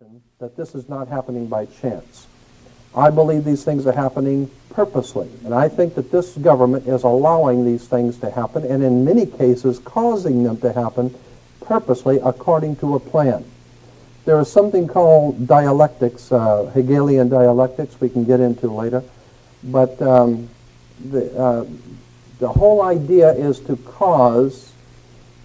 notion that this is not happening by chance. I believe these things are happening purposely, and I think that this government is allowing these things to happen, and in many cases causing them to happen purposely according to a plan. There is something called dialectics, Hegelian dialectics, we can get into later, but the whole idea is to cause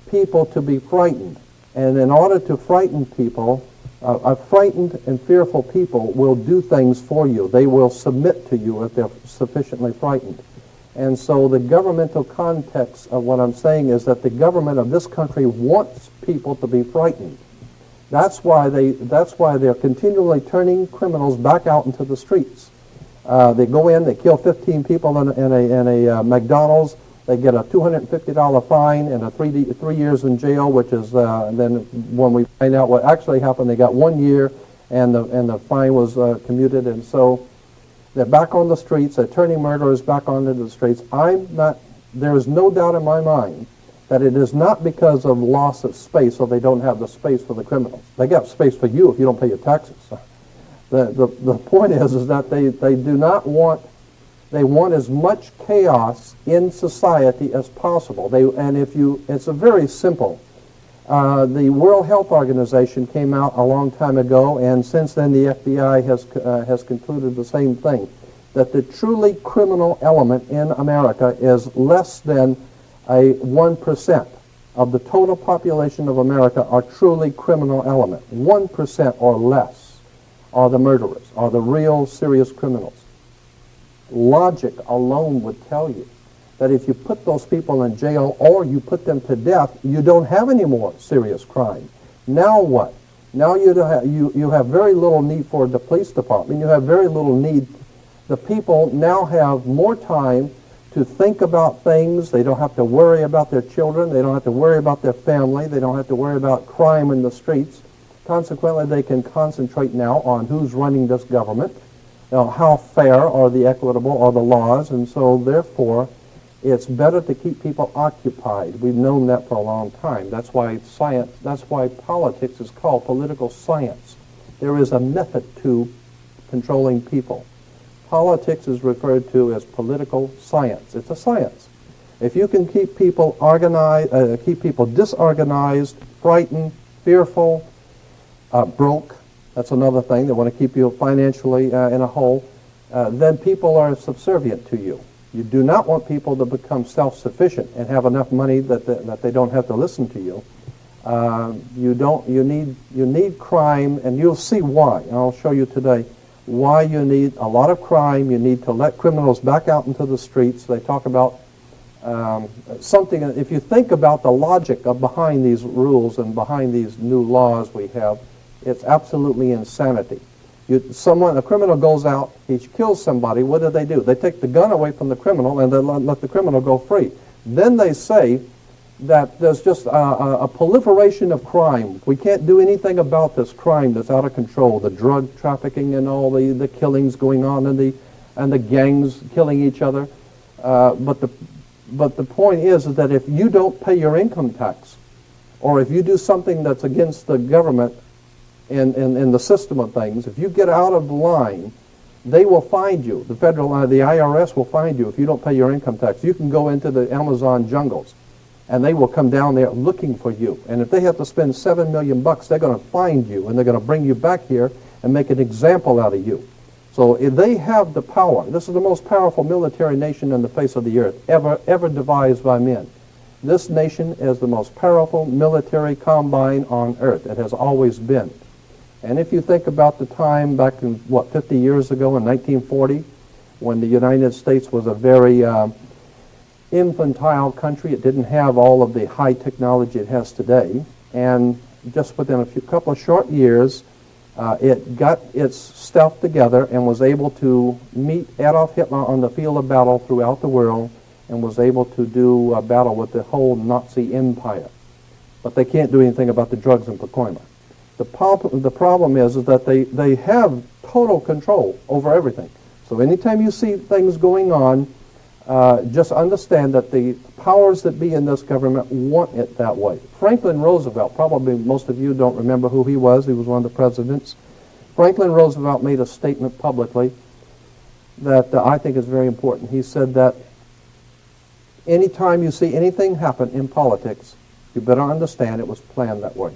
people to be frightened. And in order to frighten people, a frightened and fearful people will do things for you. They will submit to you if they're sufficiently frightened. And so the governmental context of what I'm saying is that the government of this country wants people to be frightened. That's why they're continually turning criminals back out into the streets. They go in, they kill 15 people in a McDonald's. They get a $250 fine and a 3 years in jail, which is then when we find out what actually happened, they got 1 year, and the fine was commuted, and so they're back on the streets. They're turning murderers back onto the streets. There is no doubt in my mind that it is not because of loss of space, or they don't have the space for the criminals. They got space for you if you don't pay your taxes. The point is that they do not want. They want as much chaos in society as possible. It's a very simple. The World Health Organization came out a long time ago, and since then the FBI has concluded the same thing, that the truly criminal element in America is less than 1% of the total population of America are truly criminal element. 1% or less are the murderers, are the real serious criminals. Logic alone would tell you that if you put those people in jail or you put them to death, you don't have any more serious crime. Now what? Now you have very little need for the police department. You have very little need. The people now have more time to think about things. They don't have to worry about their children. They don't have to worry about their family. They don't have to worry about crime in the streets. Consequently, they can concentrate now on who's running this government. How fair are the equitable are the laws, and so therefore it's better to keep people occupied. We've known that for a long time. That's why politics is called political science. There is a method to controlling people. Politics is referred to as political science. It's a science. If you can keep people organized, keep people disorganized, frightened, fearful, broke, that's another thing. They want to keep you financially in a hole. Then people are subservient to you. You do not want people to become self-sufficient and have enough money that they don't have to listen to you. You need crime, and you'll see why. And I'll show you today why you need a lot of crime. You need to let criminals back out into the streets. They talk about something. If you think about the logic behind these rules and behind these new laws we have, it's absolutely insanity. A criminal goes out, he kills somebody, what do? They take the gun away from the criminal and they let the criminal go free. Then they say that there's just a proliferation of crime. We can't do anything about this crime that's out of control, the drug trafficking and all the killings going on and the gangs killing each other. But the point is that if you don't pay your income tax, or if you do something that's against the government, in the system of things, if you get out of the line, they will find you. The IRS will find you if you don't pay your income tax. You can go into the Amazon jungles, and they will come down there looking for you. And if they have to spend $7 million, they're going to find you, and they're going to bring you back here and make an example out of you. So if they have the power, this is the most powerful military nation on the face of the earth, ever devised by men. This nation is the most powerful military combine on earth. It has always been. And if you think about the time back in, 50 years ago in 1940, when the United States was a very infantile country, it didn't have all of the high technology it has today, and just within a couple of short years, it got its stuff together and was able to meet Adolf Hitler on the field of battle throughout the world, and was able to do a battle with the whole Nazi empire. But they can't do anything about the drugs in Pacoima. The problem is that they have total control over everything. So anytime you see things going on, just understand that the powers that be in this government want it that way. Franklin Roosevelt, probably most of you don't remember who he was. He was one of the presidents. Franklin Roosevelt made a statement publicly that I think is very important. He said that anytime you see anything happen in politics, you better understand it was planned that way.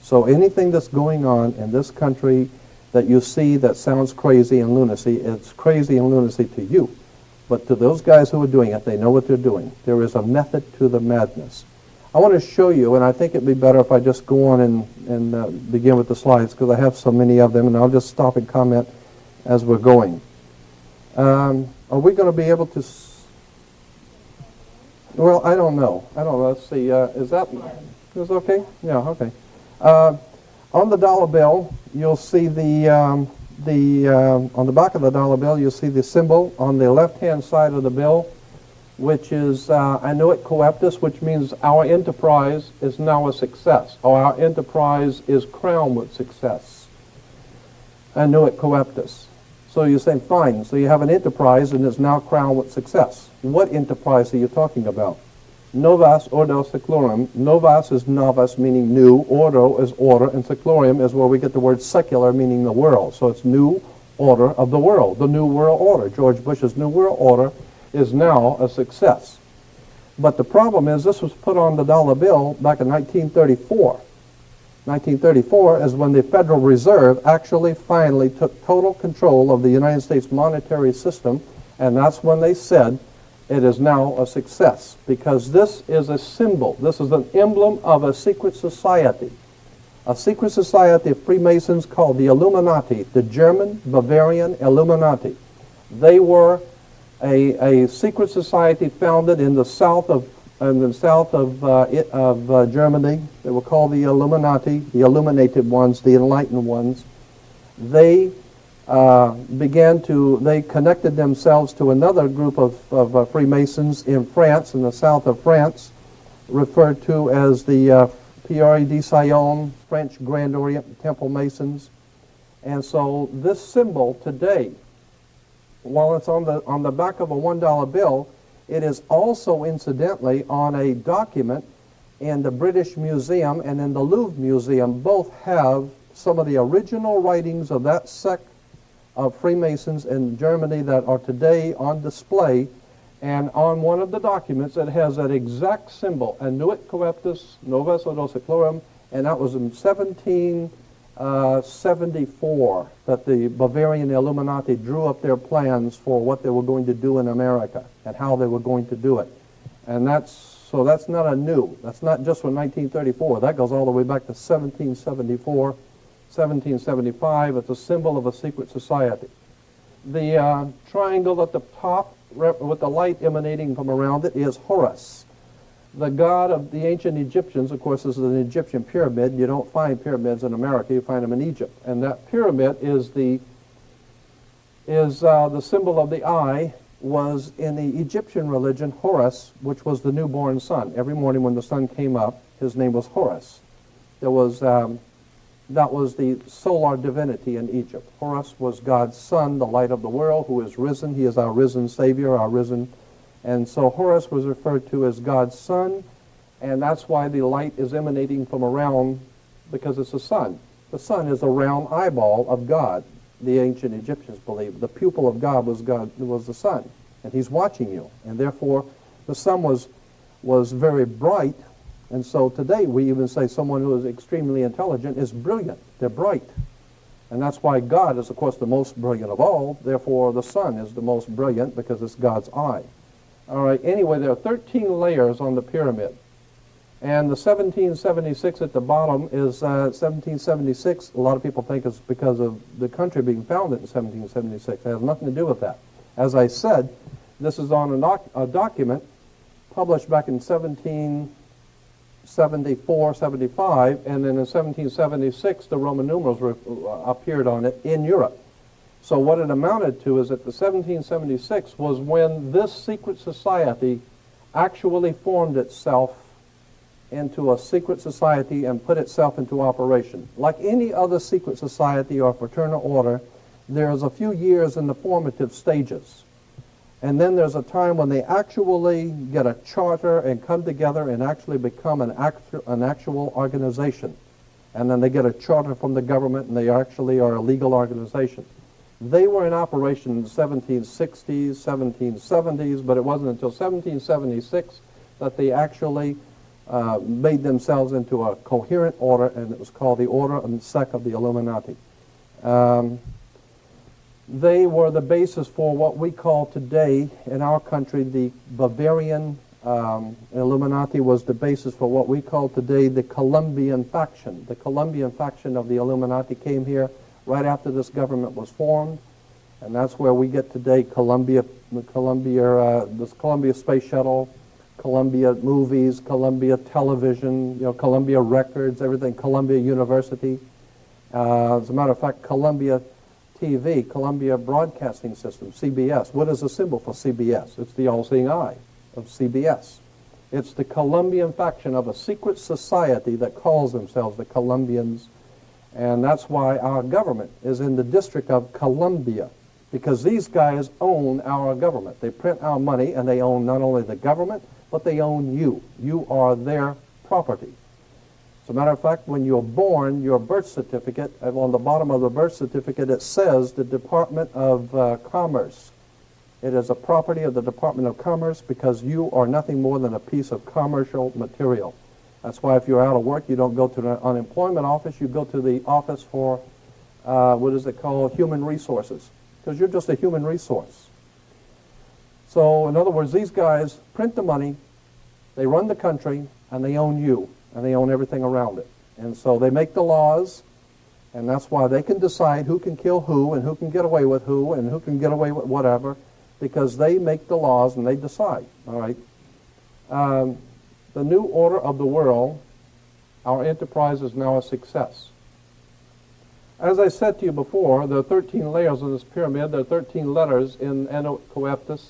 So anything that's going on in this country that you see that sounds crazy and lunacy, it's crazy and lunacy to you. But to those guys who are doing it, they know what they're doing. There is a method to the madness. I want to show you, and I think it'd be better if I just go on and begin with the slides, because I have so many of them, and I'll just stop and comment as we're going. Are we going to be able to... Well, I don't know. Let's see. Is that okay? Yeah, okay. On the dollar bill, you'll see on the back of the dollar bill, you'll see the symbol on the left-hand side of the bill, which is annuit coeptus, which means our enterprise is now a success, or our enterprise is crowned with success. Annuit coeptus. So you're saying, fine, so you have an enterprise and it's now crowned with success. What enterprise are you talking about? Novus ordo seclorum. Novus is novus, meaning new. Ordo is order, and seclorum is where we get the word secular, meaning the world. So it's new order of the world, the new world order. George Bush's new world order is now a success. But the problem is this was put on the dollar bill back in 1934. 1934 is when the Federal Reserve actually finally took total control of the United States monetary system, and that's when they said it is now a success, because this is a symbol. This is an emblem of a secret society of Freemasons called the Illuminati, the German Bavarian Illuminati. They were a secret society founded in the south of Germany. They were called the Illuminati, the illuminated ones, the enlightened ones. They they connected themselves to another group of Freemasons in France, in the south of France, referred to as the Pierre de Sion, French Grand Orient Temple Masons. And so this symbol today, while it's on the back of a $1 bill, it is also incidentally on a document in the British Museum and in the Louvre Museum. Both have some of the original writings of that sect of Freemasons in Germany that are today on display, and on one of the documents it has that exact symbol, annuit coeptus, novus ordo seclorum, and that was in 1774 that the Bavarian Illuminati drew up their plans for what they were going to do in America and how they were going to do it. And that's not anew. That's not just from 1934. That goes all the way back to 1774. 1775, it's a symbol of a secret society. The triangle at the top with the light emanating from around it is Horus, the god of the ancient Egyptians. Of course, this is an Egyptian pyramid. You don't find pyramids in America, you find them in Egypt. And that pyramid is the symbol of the eye, was in the Egyptian religion Horus, which was the newborn sun. Every morning when the sun came up, his name was Horus. That was the solar divinity in Egypt. Horus was God's son, the light of the world, who is risen. He is our risen Savior, our risen. And so Horus was referred to as God's son, and that's why the light is emanating from around, because it's the sun. The sun is a round eyeball of God, the ancient Egyptians believed. The pupil of God was the sun, and he's watching you. And therefore, the sun was very bright. And so today we even say someone who is extremely intelligent is brilliant. They're bright. And that's why God is, of course, the most brilliant of all. Therefore, the sun is the most brilliant because it's God's eye. All right, anyway, there are 13 layers on the pyramid. And the 1776 at the bottom is 1776. A lot of people think it's because of the country being founded in 1776. It has nothing to do with that. As I said, this is on a document published back in 1774, 75, and then in 1776 the Roman numerals appeared on it in Europe. So what it amounted to is that the 1776 was when this secret society actually formed itself into a secret society and put itself into operation. Like any other secret society or fraternal order, there's a few years in the formative stages. And then there's a time when they actually get a charter and come together and actually become an actual organization. and then they get a charter from the government, and they actually are a legal organization. They were in operation in the 1760s, 1770s, but it wasn't until 1776 that they actually made themselves into a coherent order, and it was called the Order and Sect of the Illuminati. They were the basis for what we call today in our country the Bavarian Illuminati was the basis for what we call today the Colombian faction. The Colombian faction of the Illuminati came here right after this government was formed, and that's where we get today this Columbia Space Shuttle, Columbia Movies, Columbia Television, Columbia Records, everything, Columbia University. As a matter of fact, Columbia TV, Columbia Broadcasting System, CBS. What is the symbol for CBS? It's the all-seeing eye of CBS. It's the Colombian faction of a secret society that calls themselves the Colombians, and that's why our government is in the District of Columbia, because these guys own our government. They print our money, and they own not only the government, but they own you. You are their property. As a matter of fact, when you're born, your birth certificate, on the bottom of the birth certificate, it says the Department of Commerce. It is a property of the Department of Commerce because you are nothing more than a piece of commercial material. That's why if you're out of work, you don't go to the unemployment office, you go to the office for, what is it called, human resources, because you're just a human resource. So, in other words, these guys print the money, they run the country, and they own you. And they own everything around it. And so they make the laws, and that's why they can decide who can kill who, and who can get away with who, and who can get away with whatever, because they make the laws and they decide. All right. The new order of the world, our enterprise is now a success. As I said to you before, there are 13 layers in this pyramid. There are 13 letters in Enocoeptus.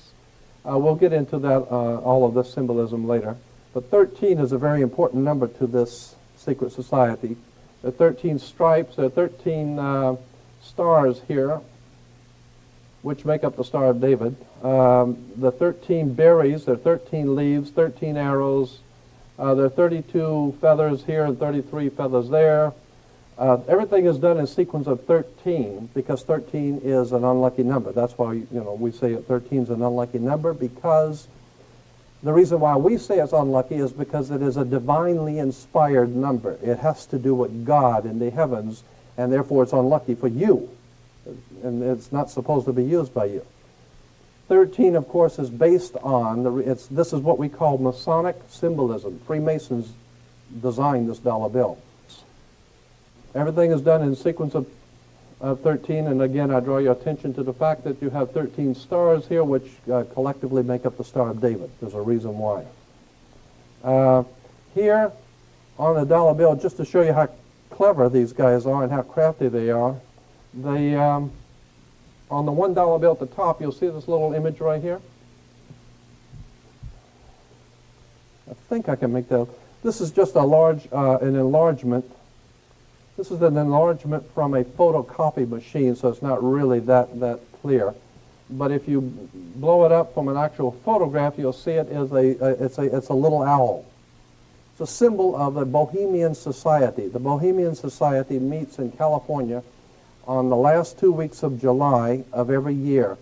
We'll get into that, all of this symbolism later. But 13 is a very important number to this secret society. There are 13 stripes, there are 13 stars here, which make up the Star of David. The 13 berries, there are 13 leaves, 13 arrows. There are 32 feathers here and 33 feathers there. Everything is done in sequence of 13 because 13 is an unlucky number. That's why we say 13 is an unlucky number, because the reason why we say it's unlucky is because it is a divinely inspired number. It has to do with God in the heavens, and therefore it's unlucky for you. And it's not supposed to be used by you. 13, of course, is based on, this is what we call Masonic symbolism. Freemasons designed this dollar bill. Everything is done in sequence of 13, and again I draw your attention to the fact that you have 13 stars here, which collectively make up the Star of David. There's a reason why. Here on the dollar bill, just to show you how clever these guys are and how crafty they are, they on the $1 bill at the top, you'll see this little image right here. I think I can make that. This is just an enlargement. This is an enlargement from a photocopy machine, so it's not really that clear. But if you blow it up from an actual photograph, you'll see it is it's a little owl. It's a symbol of the Bohemian Society. The Bohemian Society meets in California on the last 2 weeks of July of every year.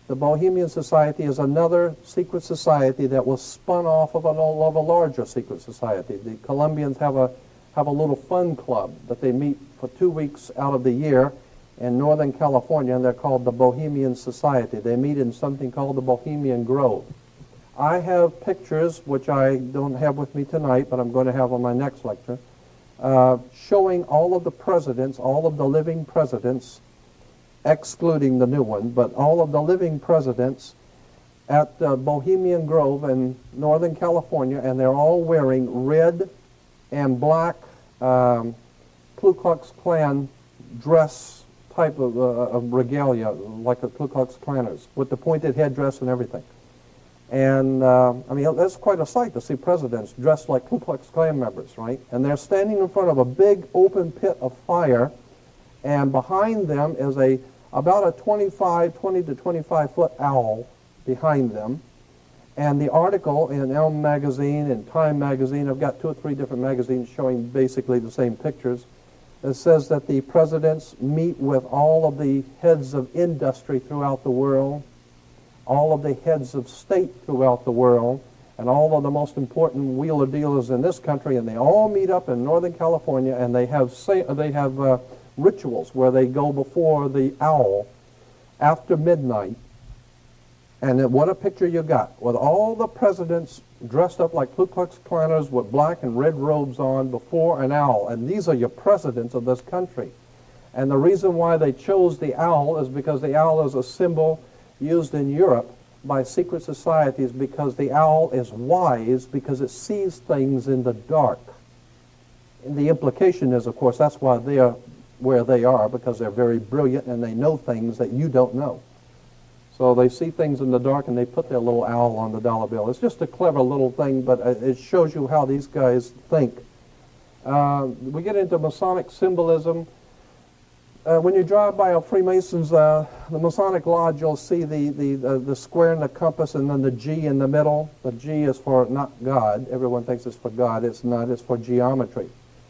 The Bohemian Society is another secret society that was spun off of a larger secret society. The Colombians have a little fun club that they meet for 2 weeks out of the year in Northern California, and they're called the Bohemian Society. They meet in something called the Bohemian Grove. I have pictures, which I don't have with me tonight, but I'm going to have on my next lecture, showing all of the presidents, all of the living presidents, excluding the new one, but all of the living presidents at the Bohemian Grove in Northern California, and they're all wearing red and black Ku Klux Klan dress type of regalia, like the Ku Klux Klanners, with the pointed headdress and everything. And, I mean, that's quite a sight to see presidents dressed like Ku Klux Klan members, right? And they're standing in front of a big open pit of fire, and behind them is about a 20 to 25 foot owl behind them. And the article in Elm magazine and Time magazine, I've got 2 or 3 different magazines showing basically the same pictures. It says that the presidents meet with all of the heads of industry throughout the world, all of the heads of state throughout the world, and all of the most important wheeler dealers in this country, and they all meet up in Northern California, and they have rituals where they go before the owl after midnight. And then what a picture you got, with all the presidents dressed up like Ku Klux Klanners with black and red robes on before an owl. And these are your presidents of this country. And the reason why they chose the owl is because the owl is a symbol used in Europe by secret societies, because the owl is wise because it sees things in the dark. And the implication is, of course, that's why they are where they are, because they're very brilliant and they know things that you don't know. So they see things in the dark and they put their little owl on the dollar bill. It's just a clever little thing, but it shows you how these guys think. We get into Masonic symbolism. When you drive by a Freemasons, the Masonic Lodge, you'll see the square and the compass and then the G in the middle. The G is for not God. Everyone thinks it's for God. It's not. It's for geometry.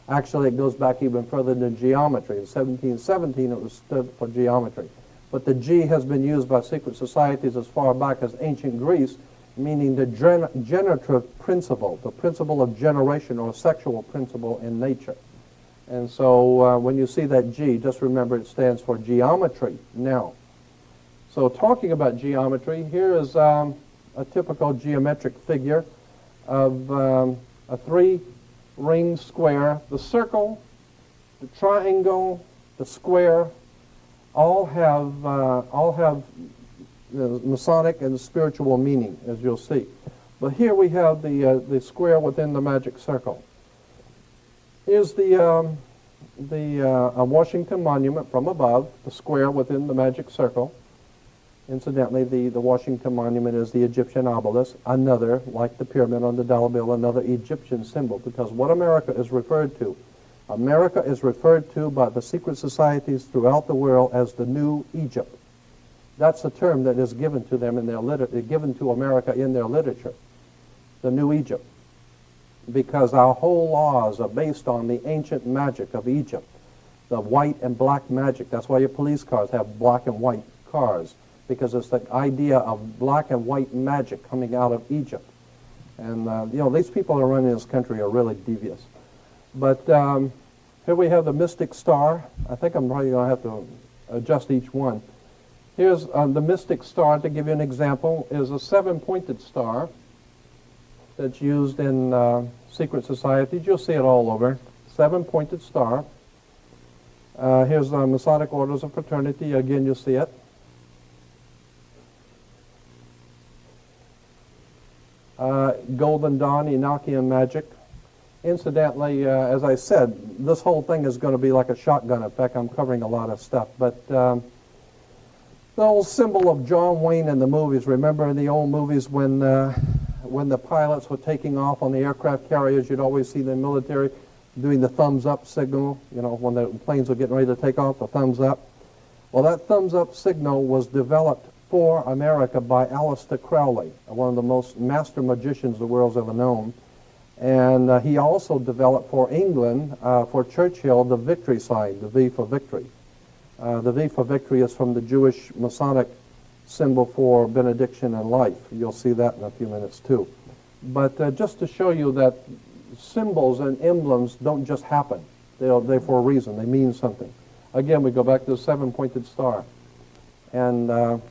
Actually, it goes back even further than geometry. In 1717, it was stood for geometry. But the G has been used by secret societies as far back as ancient Greece, meaning the generative principle, the principle of generation or sexual principle in nature. And so when you see that G, just remember it stands for geometry now. So talking about geometry, here is a typical geometric figure of a 3-ring square. The circle, the triangle, the square, all have Masonic and spiritual meaning, as you'll see. But here we have the square within the magic circle. Here's the Washington Monument from above, the square within the magic circle. Incidentally, the Washington Monument is the Egyptian obelisk, another, like the pyramid on the dollar bill, another Egyptian symbol, because what America is referred to by the secret societies throughout the world as the New Egypt. That's the term that is given to them in their given to America in their literature, the New Egypt, because our whole laws are based on the ancient magic of Egypt, the white and black magic. That's why your police cars have black and white cars, because it's the idea of black and white magic coming out of Egypt. And these people who are running this country are really devious. But here we have the mystic star. I think I'm probably going to have to adjust each one. Here's the mystic star, to give you an example, is a 7-pointed star that's used in secret societies. You'll see it all over. 7-pointed star. Here's the Masonic Orders of Fraternity. Again, you'll see it. Golden Dawn, Enochian magic. Incidentally, as I said, this whole thing is going to be like a shotgun effect. I'm covering a lot of stuff. But the old symbol of John Wayne in the movies, remember in the old movies when the pilots were taking off on the aircraft carriers, you'd always see the military doing the thumbs up signal, when the planes were getting ready to take off, the thumbs up. Well, that thumbs up signal was developed for America by Aleister Crowley, one of the most master magicians the world's ever known. And he also developed for England, for Churchill, the victory sign, the V for victory. The V for victory is from the Jewish Masonic symbol for benediction and life. You'll see that in a few minutes too. But just to show you that symbols and emblems don't just happen. They're for a reason. They mean something. Again, we go back to the 7-pointed star. And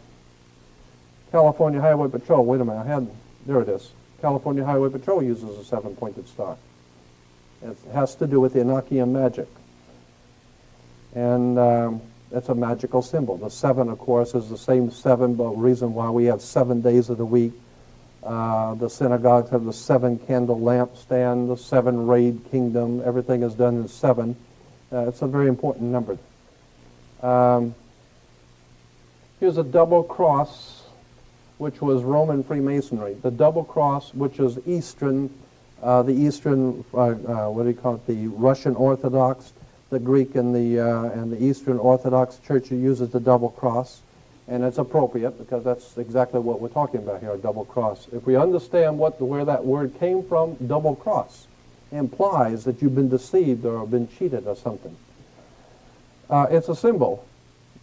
California Highway Patrol, wait a minute, there it is. California Highway Patrol uses a 7-pointed star. It has to do with the Enochian magic. And it's a magical symbol. The 7, of course, is the same 7, but the reason why we have 7 days of the week. The synagogues have the 7-candle lampstand, the 7-rayed kingdom. Everything is done in 7. It's a very important number. Here's a double cross, which was Roman Freemasonry. The double cross, which is Eastern, what do you call it, the Russian Orthodox, the Greek and the Eastern Orthodox Church uses the double cross. And it's appropriate because that's exactly what we're talking about here, a double cross. If we understand where that word came from, double cross implies that you've been deceived or been cheated or something. It's a symbol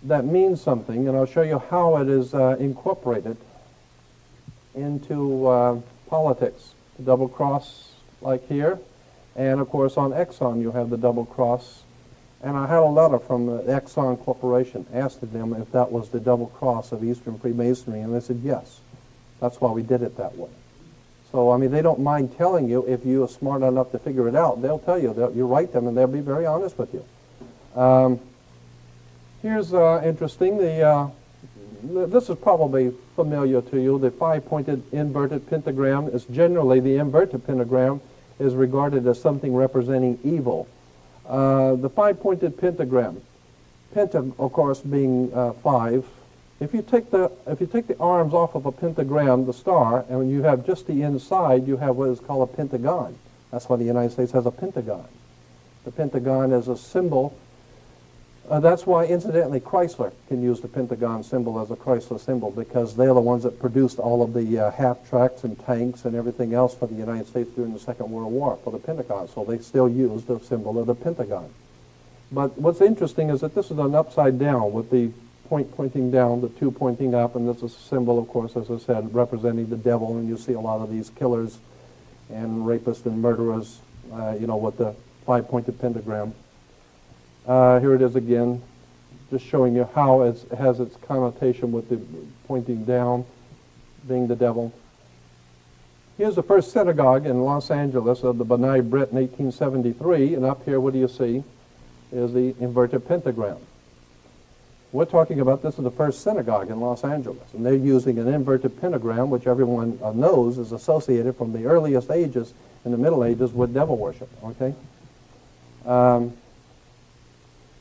that means something, and I'll show you how it is incorporated into politics. The double cross like here, and of course on Exxon you have the double cross. And I had a letter from the Exxon Corporation asking them if that was the double cross of Eastern Freemasonry, and they said yes. That's why we did it that way. So, I mean, they don't mind telling you if you are smart enough to figure it out. They'll tell you. You write them, and they'll be very honest with you. Here's interesting. This is probably familiar to you. The five-pointed inverted pentagram is generally, the inverted pentagram is regarded as something representing evil. The five-pointed pentagram, penta, of course, being 5. If you take the arms off of a pentagram, the star, and when you have just the inside, you have what is called a pentagon. That's why the United States has a pentagon. The pentagon is a symbol. That's why, incidentally, Chrysler can use the pentagon symbol as a Chrysler symbol, because they're the ones that produced all of the half-tracks and tanks and everything else for the United States during the Second World War for the Pentagon. So they still use the symbol of the pentagon. But what's interesting is that this is an upside down with the point pointing down, the 2 pointing up, and this is a symbol, of course, as I said, representing the devil. And you see a lot of these killers and rapists and murderers, with the five-pointed pentagram. Here it is again, just showing you how it has its connotation with the pointing down being the devil. Here's the first synagogue in Los Angeles of the B'nai B'rith in 1873, and up here, what do you see, is the inverted pentagram. We're talking about this is the first synagogue in Los Angeles, and they're using an inverted pentagram, which everyone knows is associated from the earliest ages in the Middle Ages with devil worship, okay?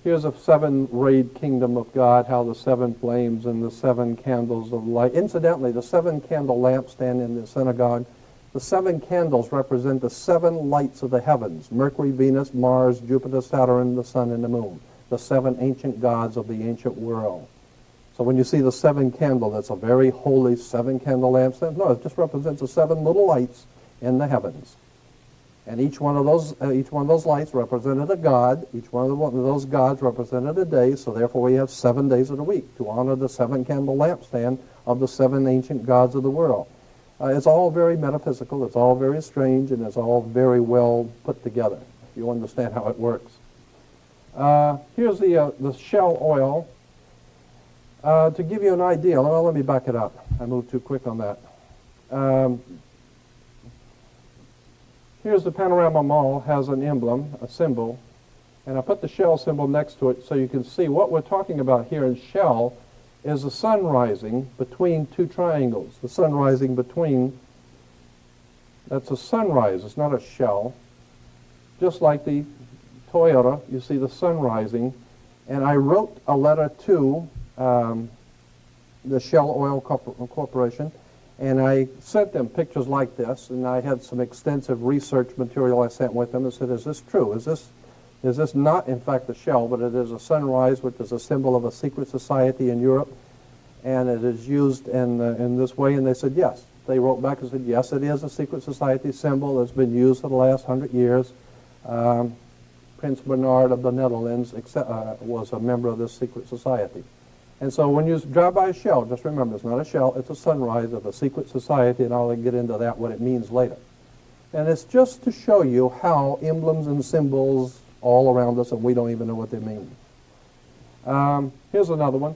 Here's a seven-rayed kingdom of God, how the seven flames and the seven candles of light. Incidentally, the seven-candle lampstand in the synagogue, the seven candles represent the seven lights of the heavens: Mercury, Venus, Mars, Jupiter, Saturn, the sun, and the moon, the seven ancient gods of the ancient world. So when you see the seven candle, that's a very holy seven-candle lampstand. No, it just represents the seven little lights in the heavens. And each one of those lights represented a god. Each one of those gods represented a day. So therefore, we have 7 days of the week to honor the seven-candle lampstand of the seven ancient gods of the world. It's all very metaphysical. It's all very strange, and it's all very well put together. If you understand how it works. Here's the shell oil. To give you an idea, well, let me back it up. I moved too quick on that. Here's the Panorama Mall, has an emblem, a symbol, and I put the shell symbol next to it so you can see what we're talking about here in shell is the sun rising between two triangles. The sun rising between, that's a sunrise, it's not a shell. Just like the Toyota, you see the sun rising, and I wrote a letter to the Shell Oil Corporation, and I sent them pictures like this, and I had some extensive research material I sent with them and said, is this true? Is this not, in fact, a shell, but it is a sunrise, which is a symbol of a secret society in Europe, and it is used in this way? And they said, yes. They wrote back and said, yes, it is a secret society symbol. It's been used for the last 100 years. Prince Bernard of the Netherlands was a member of this secret society. And so when you drive by a shell, just remember, it's not a shell, it's a sunrise of a secret society, and I'll get into that, what it means later. And it's just to show you how emblems and symbols all around us, and we don't even know what they mean. Here's another one.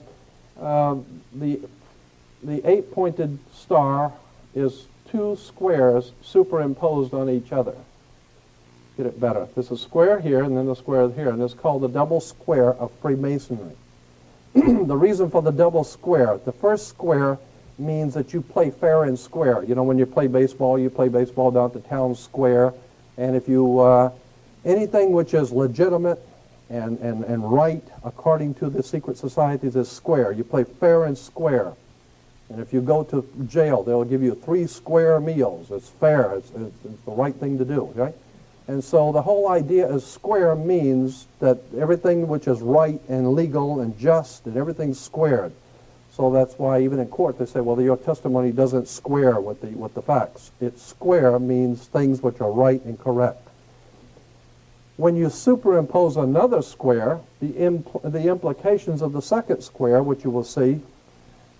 The eight-pointed star is two squares superimposed on each other. Get it better. There's a square here, and then a square here, and it's called the double square of Freemasonry. The reason for the double square, the first square means that you play fair and square. You know, when you play baseball down at the town square, and if you, anything which is legitimate and right according to the secret societies is square. You play fair and square. And if you go to jail, they'll give you 3 square meals. It's fair. It's the right thing to do, right? And so the whole idea is square means that everything which is right and legal and just, and everything's squared. So that's why even in court they say, well, your testimony doesn't square with the facts. It's square means things which are right and correct. When you superimpose another square, the implications of the second square, which you will see,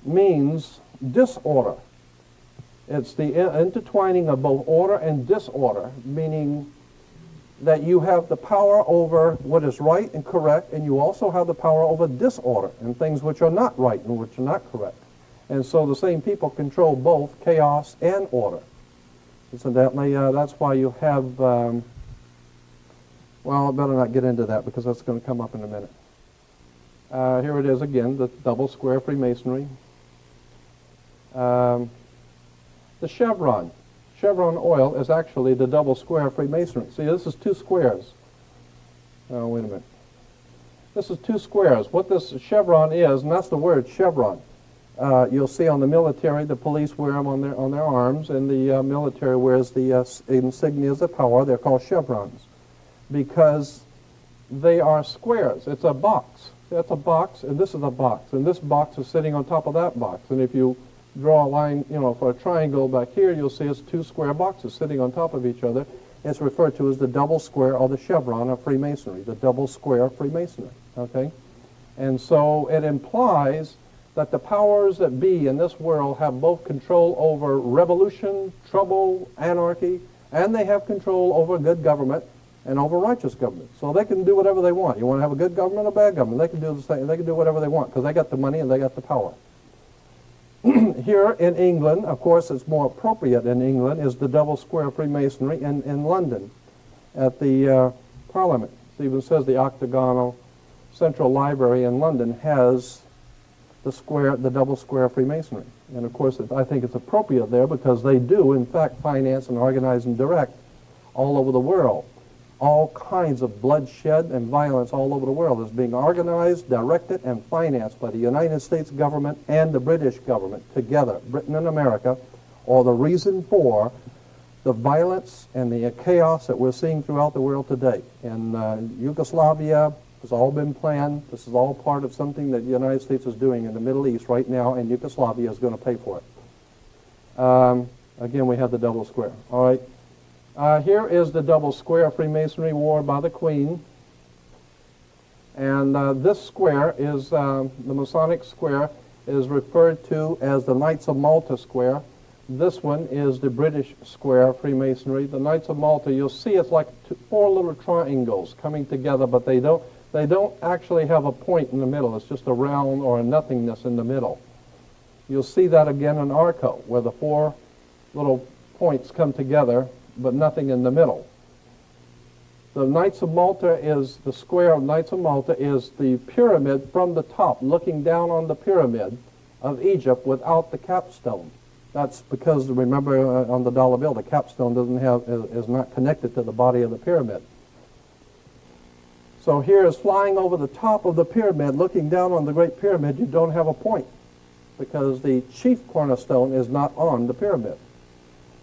means disorder. It's the intertwining of both order and disorder, meaning that you have the power over what is right and correct, and you also have the power over disorder and things which are not right and which are not correct. And so the same people control both chaos and order. Incidentally, that's why you have, well, I better not get into that because that's going to come up in a minute. Here it is again, the double square Freemasonry. The chevron. Chevron oil is actually the double square Freemasonry. See, this is two squares. Oh, wait a minute. This is two squares. What this chevron is, and that's the word chevron. You'll see on the military, the police wear them on their arms, and the military wears the insignias of power. They're called chevrons because they are squares. It's a box. That's a box, and this is a box, and this box is sitting on top of that box. And if you draw a line, for a triangle back here, you'll see it's two square boxes sitting on top of each other. It's referred to as the double square or the chevron of Freemasonry, the double square Freemasonry, okay? And so it implies that the powers that be in this world have both control over revolution, trouble, anarchy, and they have control over good government and over righteous government. So they can do whatever they want. You want to have a good government or bad government, they can do the same. They can do whatever they want because they got the money and they got the power. Here in England, of course, it's more appropriate in England, is the double square Freemasonry in London at the Parliament. It even says the octagonal Central Library in London has the double square Freemasonry. And of course, I think it's appropriate there because they do, in fact, finance and organize and direct all over the world. All kinds of bloodshed and violence all over the world is being organized, directed, and financed by the United States government and the British government together. Britain and America are the reason for the violence and the chaos that we're seeing throughout the world today. In Yugoslavia, it's all been planned. This is all part of something that the United States is doing in the Middle East right now, and Yugoslavia is going to pay for it. Again, we have the double square. All right. Here is the double square Freemasonry worn by the Queen. And this square is, the Masonic square is referred to as the Knights of Malta square. This one is the British square Freemasonry. The Knights of Malta, you'll see it's like four little triangles coming together, but they don't actually have a point in the middle. It's just a round or a nothingness in the middle. You'll see that again in Arco, where the four little points come together, but nothing in the middle. The Knights of Malta is, the square of Knights of Malta is the pyramid from the top, looking down on the pyramid of Egypt without the capstone. That's because, remember, on the dollar bill, the capstone is not connected to the body of the pyramid. So here is flying over the top of the pyramid, looking down on the Great Pyramid, you don't have a point because the chief cornerstone is not on the pyramid.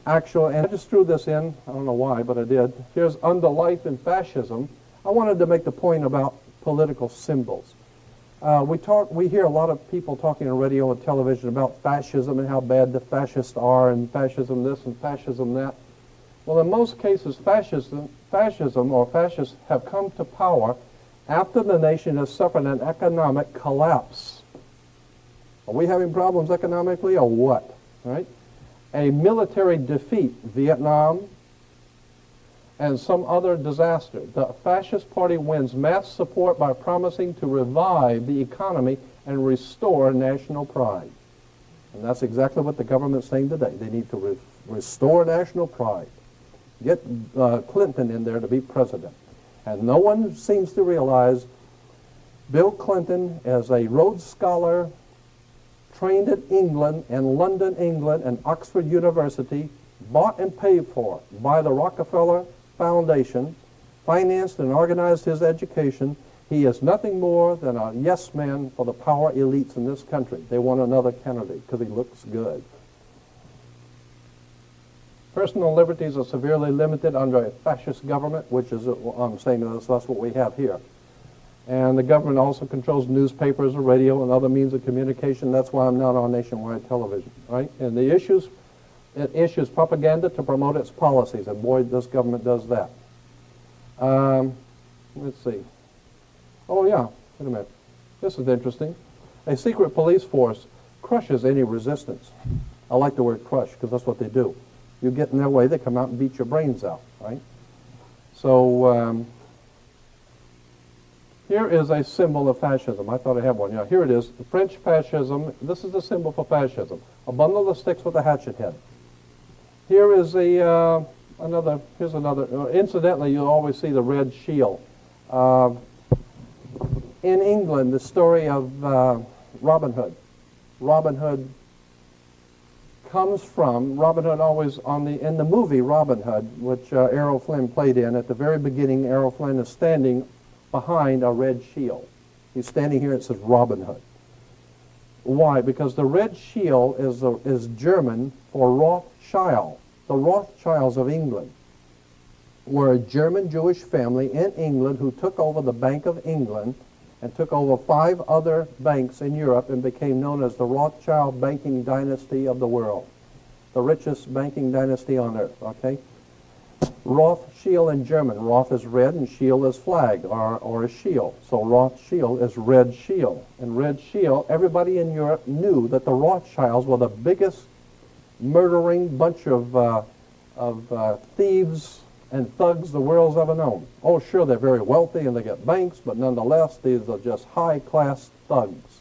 And I just threw this in, I don't know why, but I did. Here's Under Life in Fascism. I wanted to make the point about political symbols. We hear a lot of people talking on radio and television about fascism and how bad the fascists are and fascism this and fascism that. Well, in most cases, fascism or fascists have come to power after the nation has suffered an economic collapse. Are we having problems economically or what? Right? A military defeat, Vietnam, and some other disaster. The fascist party wins mass support by promising to revive the economy and restore national pride. And that's exactly what the government's saying today. They need to restore national pride. Get Clinton in there to be president. And no one seems to realize Bill Clinton, as a Rhodes Scholar, trained in England and London, England, and Oxford University, bought and paid for by the Rockefeller Foundation, financed and organized his education. He is nothing more than a yes man for the power elites in this country. They want another candidate because he looks good. Personal liberties are severely limited under a fascist government, which is, I'm saying that's what we have here. And the government also controls newspapers, radio, and other means of communication. That's why I'm not on nationwide television, right? And it issues propaganda to promote its policies, and boy, this government does that. Let's see. Oh yeah, wait a minute. This is interesting. A secret police force crushes any resistance. I like the word crush because that's what they do. You get in their way, they come out and beat your brains out, right? So here is a symbol of fascism. I thought I had one. Yeah, here it is. The French fascism. This is the symbol for fascism. A bundle of sticks with a hatchet head. Here is here's another. Incidentally, you'll always see the red shield. In England, the story of Robin Hood. Robin Hood comes from, Robin Hood always in the movie Robin Hood, which Errol Flynn played in, at the very beginning, Errol Flynn is standing behind a red shield. He's standing here, it says Robin Hood. Why? Because the red shield is German for Rothschild. The Rothschilds of England were a German Jewish family in England who took over the Bank of England and took over 5 other banks in Europe and became known as the Rothschild banking dynasty of the world. The richest banking dynasty on earth, okay? Rothschild in German. Roth is red and shield is flag or a shield. So Rothschild is red shield. And red shield, everybody in Europe knew that the Rothschilds were the biggest murdering bunch of thieves and thugs the world's ever known. Oh, sure, they're very wealthy and they get banks, but nonetheless, these are just high-class thugs.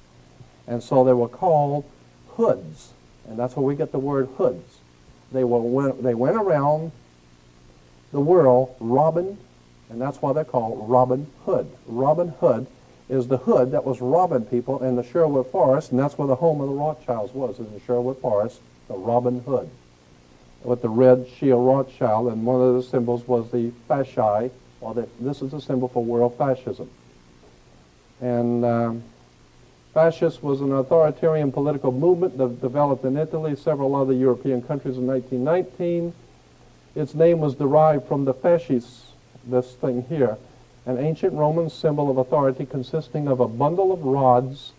And so they were called hoods, and that's where we get the word hoods. They went around the world robbing, and that's why they're called Robin Hood. Robin Hood is the hood that was robbing people in the Sherwood Forest, and that's where the home of the Rothschilds was, in the Sherwood Forest, the Robin Hood, with the red shield Rothschild, and one of the symbols was the fasci, this is a symbol for world fascism. And fascist was an authoritarian political movement that developed in Italy, several other European countries in 1919. Its name was derived from the fasces, this thing here, an ancient Roman symbol of authority consisting of a bundle of rods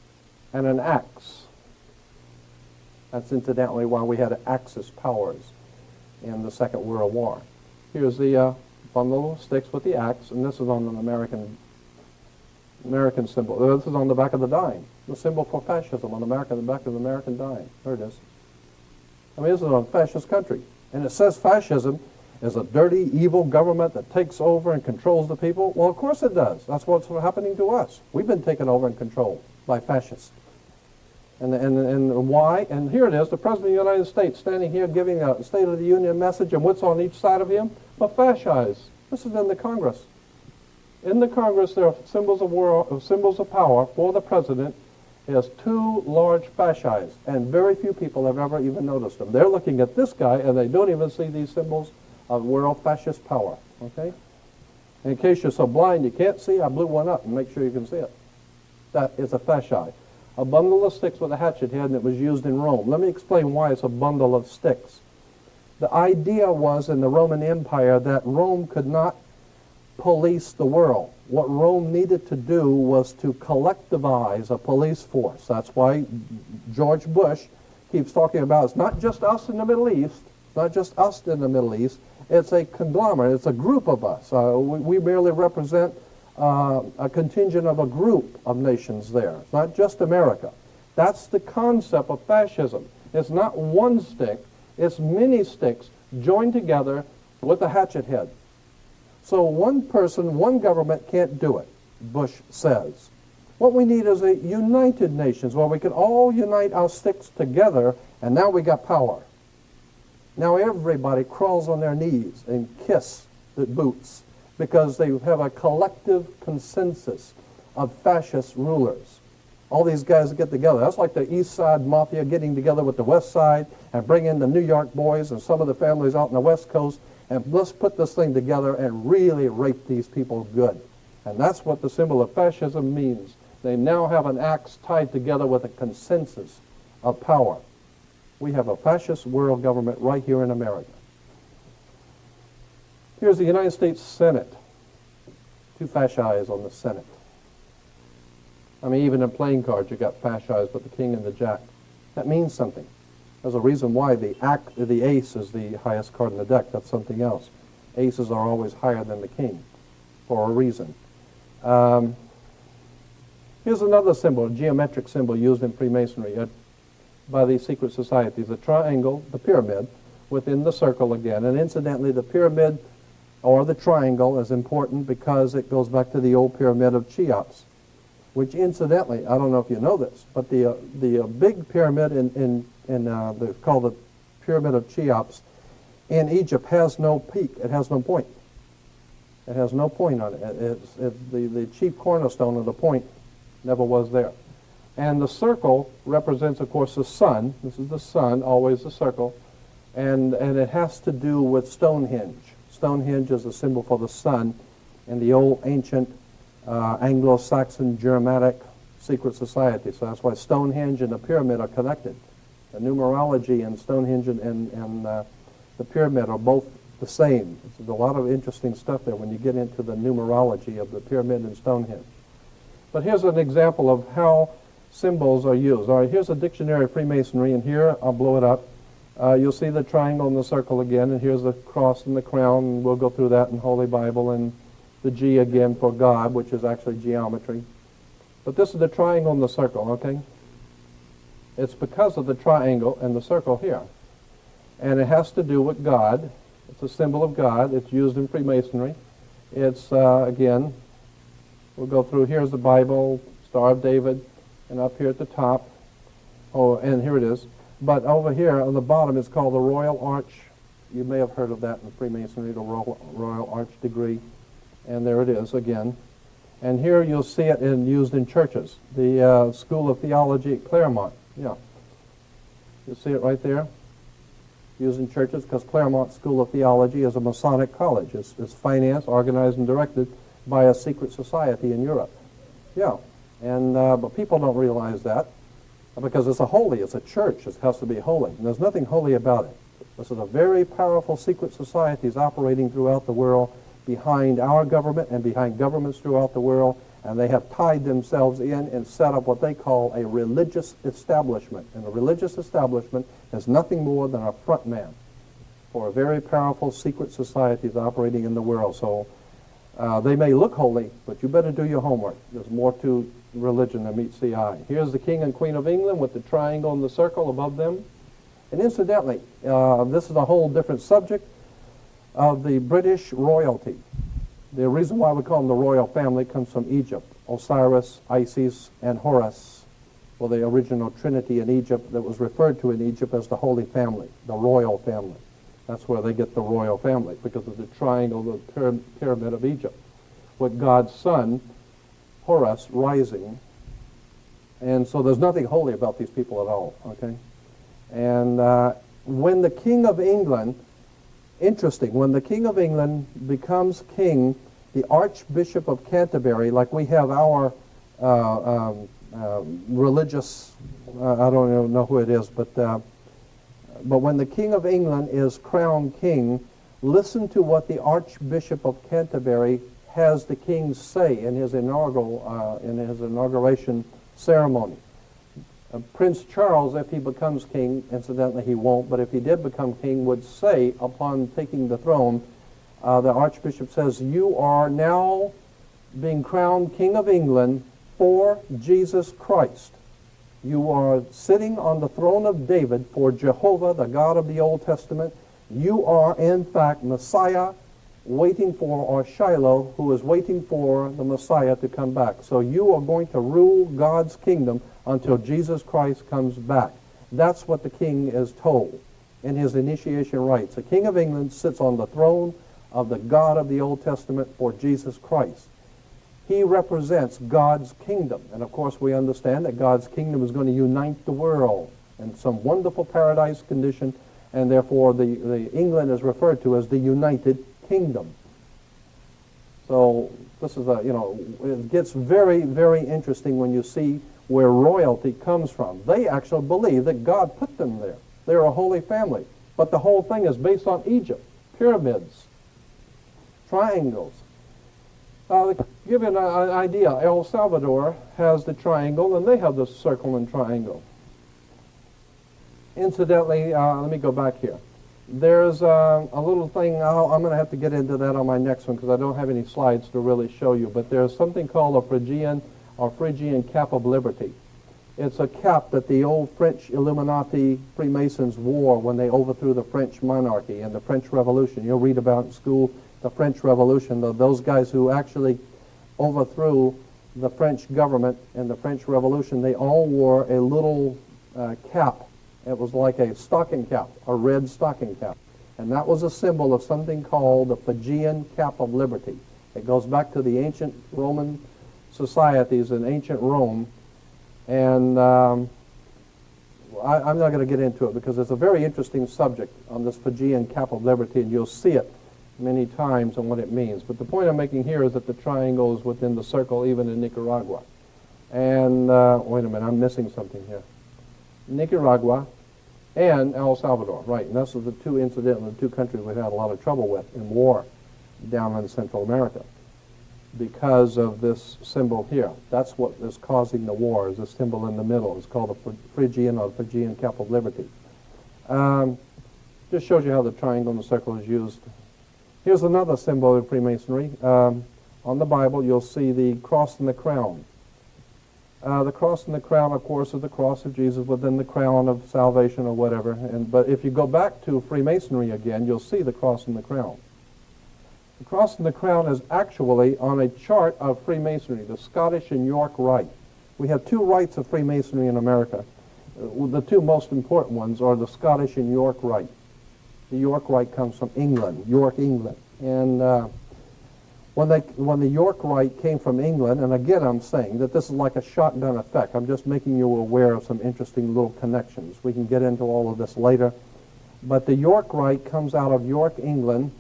and an axe. That's incidentally why we had Axis powers in the Second World War. Here's the bundle of sticks with the axe, and this is on an American symbol. This is on the back of the dime, the symbol for fascism on the back of the American dime. There it is. I mean, this is a fascist country. And it says fascism is a dirty, evil government that takes over and controls the people. Well, of course it does. That's what's happening to us. We've been taken over and controlled by fascists. And why? And here it is, the President of the United States standing here giving a State of the Union message, and what's on each side of him? The fascis. This is in the Congress. In the Congress, there are symbols of power for the President. He has 2 large fascis, and very few people have ever even noticed them. They're looking at this guy, and they don't even see these symbols of world fascist power, okay? In case you're so blind you can't see, I blew one up and make sure you can see it. That is a fasci. A bundle of sticks with a hatchet head, and it was used in Rome. Let me explain why it's a bundle of sticks. The idea was in the Roman Empire that Rome could not police the world. What Rome needed to do was to collectivize a police force. That's why George Bush keeps talking about it's not just us in the Middle East, not just us in the Middle East, it's a conglomerate, it's a group of us. We merely represent a contingent of a group of nations there. It's not just America. That's the concept of fascism. It's not one stick, it's many sticks joined together with a hatchet head. So one person, one government can't do it, Bush says. What we need is a united nations where we can all unite our sticks together, and now we got power. Now everybody crawls on their knees and kiss the boots because they have a collective consensus of fascist rulers. All these guys get together. That's like the East Side Mafia getting together with the West Side and bring in the New York boys and some of the families out on the West Coast, and let's put this thing together and really rape these people good. And that's what the symbol of fascism means. They now have an axe tied together with a consensus of power. We have a fascist world government right here in America. Here's the United States Senate. 2 fascis on the Senate. I mean, even in playing cards, you got fascised with the king and the jack. That means something. There's a reason why the ace is the highest card in the deck. That's something else. Aces are always higher than the king for a reason. Here's another symbol, a geometric symbol used in Freemasonry by these secret societies. The triangle, the pyramid, within the circle again. And incidentally, the pyramid or the triangle is important because it goes back to the old pyramid of Cheops, which incidentally, I don't know if you know this, but the big pyramid called the Pyramid of Cheops in Egypt has no peak. It has no point. It has no point on it. It's the chief cornerstone of the point never was there. And the circle represents, of course, the sun. This is the sun, always the circle. And it has to do with Stonehenge. Stonehenge is a symbol for the sun in the old ancient Anglo-Saxon Germanic secret society. So that's why Stonehenge and the pyramid are connected. The numerology and Stonehenge and the pyramid are both the same. There's a lot of interesting stuff there when you get into the numerology of the pyramid and Stonehenge. But here's an example of how symbols are used. All right, here's a dictionary of Freemasonry, and here, I'll blow it up. You'll see the triangle and the circle again, and here's the cross and the crown, and we'll go through that in Holy Bible, and the G again for God, which is actually geometry. But this is the triangle and the circle, okay? It's because of the triangle and the circle here. And it has to do with God. It's a symbol of God. It's used in Freemasonry. It's, again, we'll go through, here's the Bible, Star of David, and up here at the top, oh, and here it is. But over here on the bottom is called the Royal Arch. You may have heard of that in Freemasonry, the Royal Arch degree. And there it is again. And here you'll see it used in churches. The School of Theology at Claremont, yeah. You see it right there? Used in churches because Claremont School of Theology is a Masonic college. It's financed, organized, and directed by a secret society in Europe. Yeah, and but people don't realize that because it's a church. It has to be holy. And there's nothing holy about it. This is a very powerful secret societies operating throughout the world behind our government and behind governments throughout the world, and they have tied themselves in and set up what they call a religious establishment. And a religious establishment is nothing more than a front man for a very powerful secret societies operating in the world. So they may look holy, but you better do your homework. There's more to religion than meets the eye. Here's the King and Queen of England with the triangle and the circle above them. And incidentally, this is a whole different subject of the British royalty. The reason why we call them the royal family comes from Egypt. Osiris, Isis, and Horus were the original trinity in Egypt that was referred to in Egypt as the Holy Family, the royal family. That's where they get the royal family, because of the triangle, the pyramid of Egypt, with God's son, Horus, rising. And so there's nothing holy about these people at all, okay? And when the King of England, interesting, when the King of England becomes king, the Archbishop of Canterbury, like we have our religious, I don't even know who it is, but when the King of England is crowned king, listen to what the Archbishop of Canterbury has the king say in his inauguration ceremony. Prince Charles, if he becomes king, incidentally he won't, but if he did become king, would say upon taking the throne, the Archbishop says, "You are now being crowned King of England for Jesus Christ. You are sitting on the throne of David for Jehovah, the God of the Old Testament. You are, in fact, Messiah waiting for, or Shiloh, who is waiting for the Messiah to come back. So you are going to rule God's kingdom until Jesus Christ comes back." That's what the king is told in his initiation rites. The King of England sits on the throne of the God of the Old Testament for Jesus Christ. He represents God's kingdom. And of course we understand that God's kingdom is going to unite the world in some wonderful paradise condition, and therefore the England is referred to as the United Kingdom. So this is it gets very, very interesting when you see where royalty comes from. They actually believe that God put them there. They're a holy family. But the whole thing is based on Egypt, pyramids, triangles. To give you an idea, El Salvador has the triangle, and they have the circle and triangle. Incidentally, let me go back here. There's a little thing, I'm going to have to get into that on my next one because I don't have any slides to really show you, but there's something called a Phrygian cap of liberty. It's a cap that the old French Illuminati Freemasons wore when they overthrew the French monarchy and the French Revolution. You'll read about in school the French Revolution, those guys who actually overthrew the French government and the French Revolution, they all wore a little cap. It was like a stocking cap, a red stocking cap. And that was a symbol of something called the Phrygian cap of liberty. It goes back to the ancient Roman societies in ancient Rome. And I'm not going to get into it because it's a very interesting subject on this Phrygian cap of liberty, and you'll see it many times and what it means. But the point I'm making here is that the triangle is within the circle even in Nicaragua. And, wait a minute, I'm missing something here. Nicaragua and El Salvador, right. And those are the two countries we've had a lot of trouble with in war down in Central America because of this symbol here. That's what is causing the war, is a symbol in the middle. It's called the Phrygian or Phrygian cap of liberty. Just shows you how the triangle and the circle is used. Here's another symbol of Freemasonry. On the Bible, you'll see the cross and the crown. The cross and the crown, of course, is the cross of Jesus within the crown of salvation or whatever. But if you go back to Freemasonry again, you'll see the cross and the crown. The cross and the crown is actually on a chart of Freemasonry, the Scottish and York Rite. We have two rites of Freemasonry in America. The two most important ones are the Scottish and York Rite. The York Rite comes from England, York, England. And when the York Rite came from England, and again I'm saying that this is like a shotgun effect. I'm just making you aware of some interesting little connections. We can get into all of this later. But the York Rite comes out of York, England,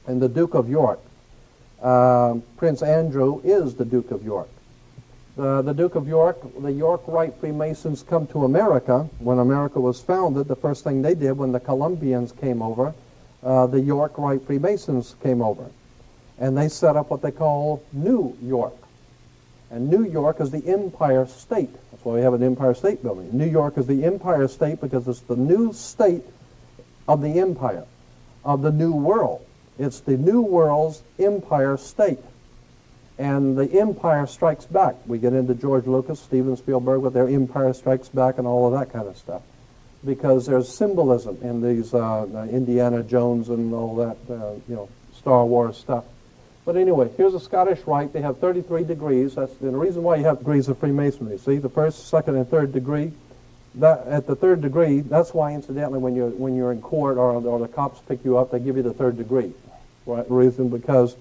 and the Duke of York. Prince Andrew is the Duke of York. The Duke of York, the York Rite Freemasons come to America. When America was founded, the first thing they did when the Columbians came over, the York Rite Freemasons came over. And they set up what they call New York. And New York is the Empire State. That's why we have an Empire State Building. New York is the Empire State because it's the new state of the empire, of the New World. It's the New World's Empire State. And the Empire Strikes Back. We get into George Lucas, Steven Spielberg with their Empire Strikes Back and all of that kind of stuff. Because there's symbolism in these Indiana Jones and all that, Star Wars stuff. But anyway, here's a Scottish Rite. They have 33 degrees. That's the reason why you have degrees of Freemasonry. See, the first, second, and third degree. At the third degree, that's why, incidentally, when you're in court or the cops pick you up, they give you the third degree. Right? Reason because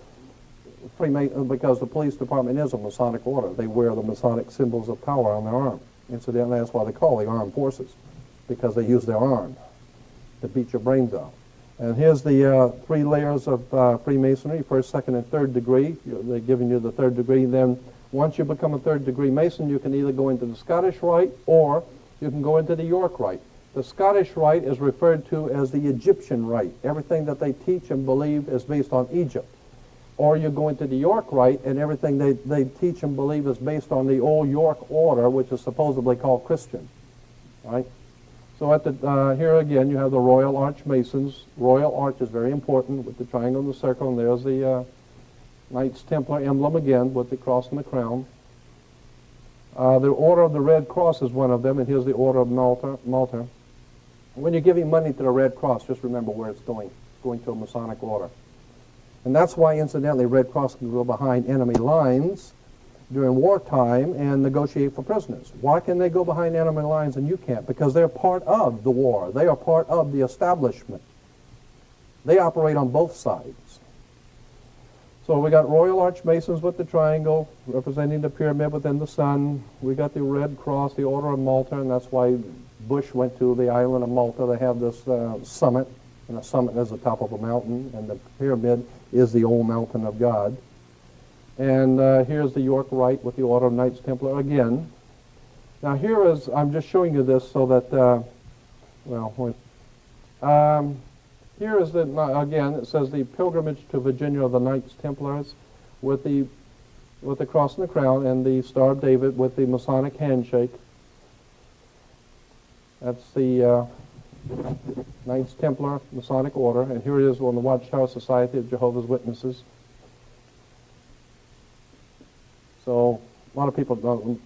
the police department is a Masonic order. They wear the Masonic symbols of power on their arm. Incidentally, that's why they call the armed forces, because they use their arm to beat your brains out. And here's the 3 layers of Freemasonry, first, second, and third degree. They're giving you the third degree. Then once you become a third degree Mason, you can either go into the Scottish Rite or you can go into the York Rite. The Scottish Rite is referred to as the Egyptian Rite. Everything that they teach and believe is based on Egypt. Or you go into the York Rite, and everything they teach and believe is based on the old York order, which is supposedly called Christian. Right? So at here again, you have the Royal Arch Masons. Royal Arch is very important with the triangle and the circle, and there's the Knights Templar emblem again with the cross and the crown. The Order of the Red Cross is one of them, and here's the Order of Malta. When you're giving money to the Red Cross, just remember where it's going. It's going to a Masonic order. And that's why, incidentally, Red Cross can go behind enemy lines during wartime and negotiate for prisoners. Why can they go behind enemy lines and you can't? Because they're part of the war. They are part of the establishment. They operate on both sides. So we got Royal Arch Masons with the triangle representing the pyramid within the sun. We got the Red Cross, the Order of Malta, and that's why Bush went to the island of Malta. They have this summit, and the summit is the top of a mountain, and the pyramid is the old mountain of God. And here's the York Rite with the Order of Knights Templar again. Now I'm just showing you this so that, here is again, it says the pilgrimage to Virginia of the Knights Templars. with the cross and the crown, and the Star of David with the Masonic handshake. That's the Knights Templar Masonic Order, and here it is on the Watchtower Society of Jehovah's Witnesses. So a lot of people,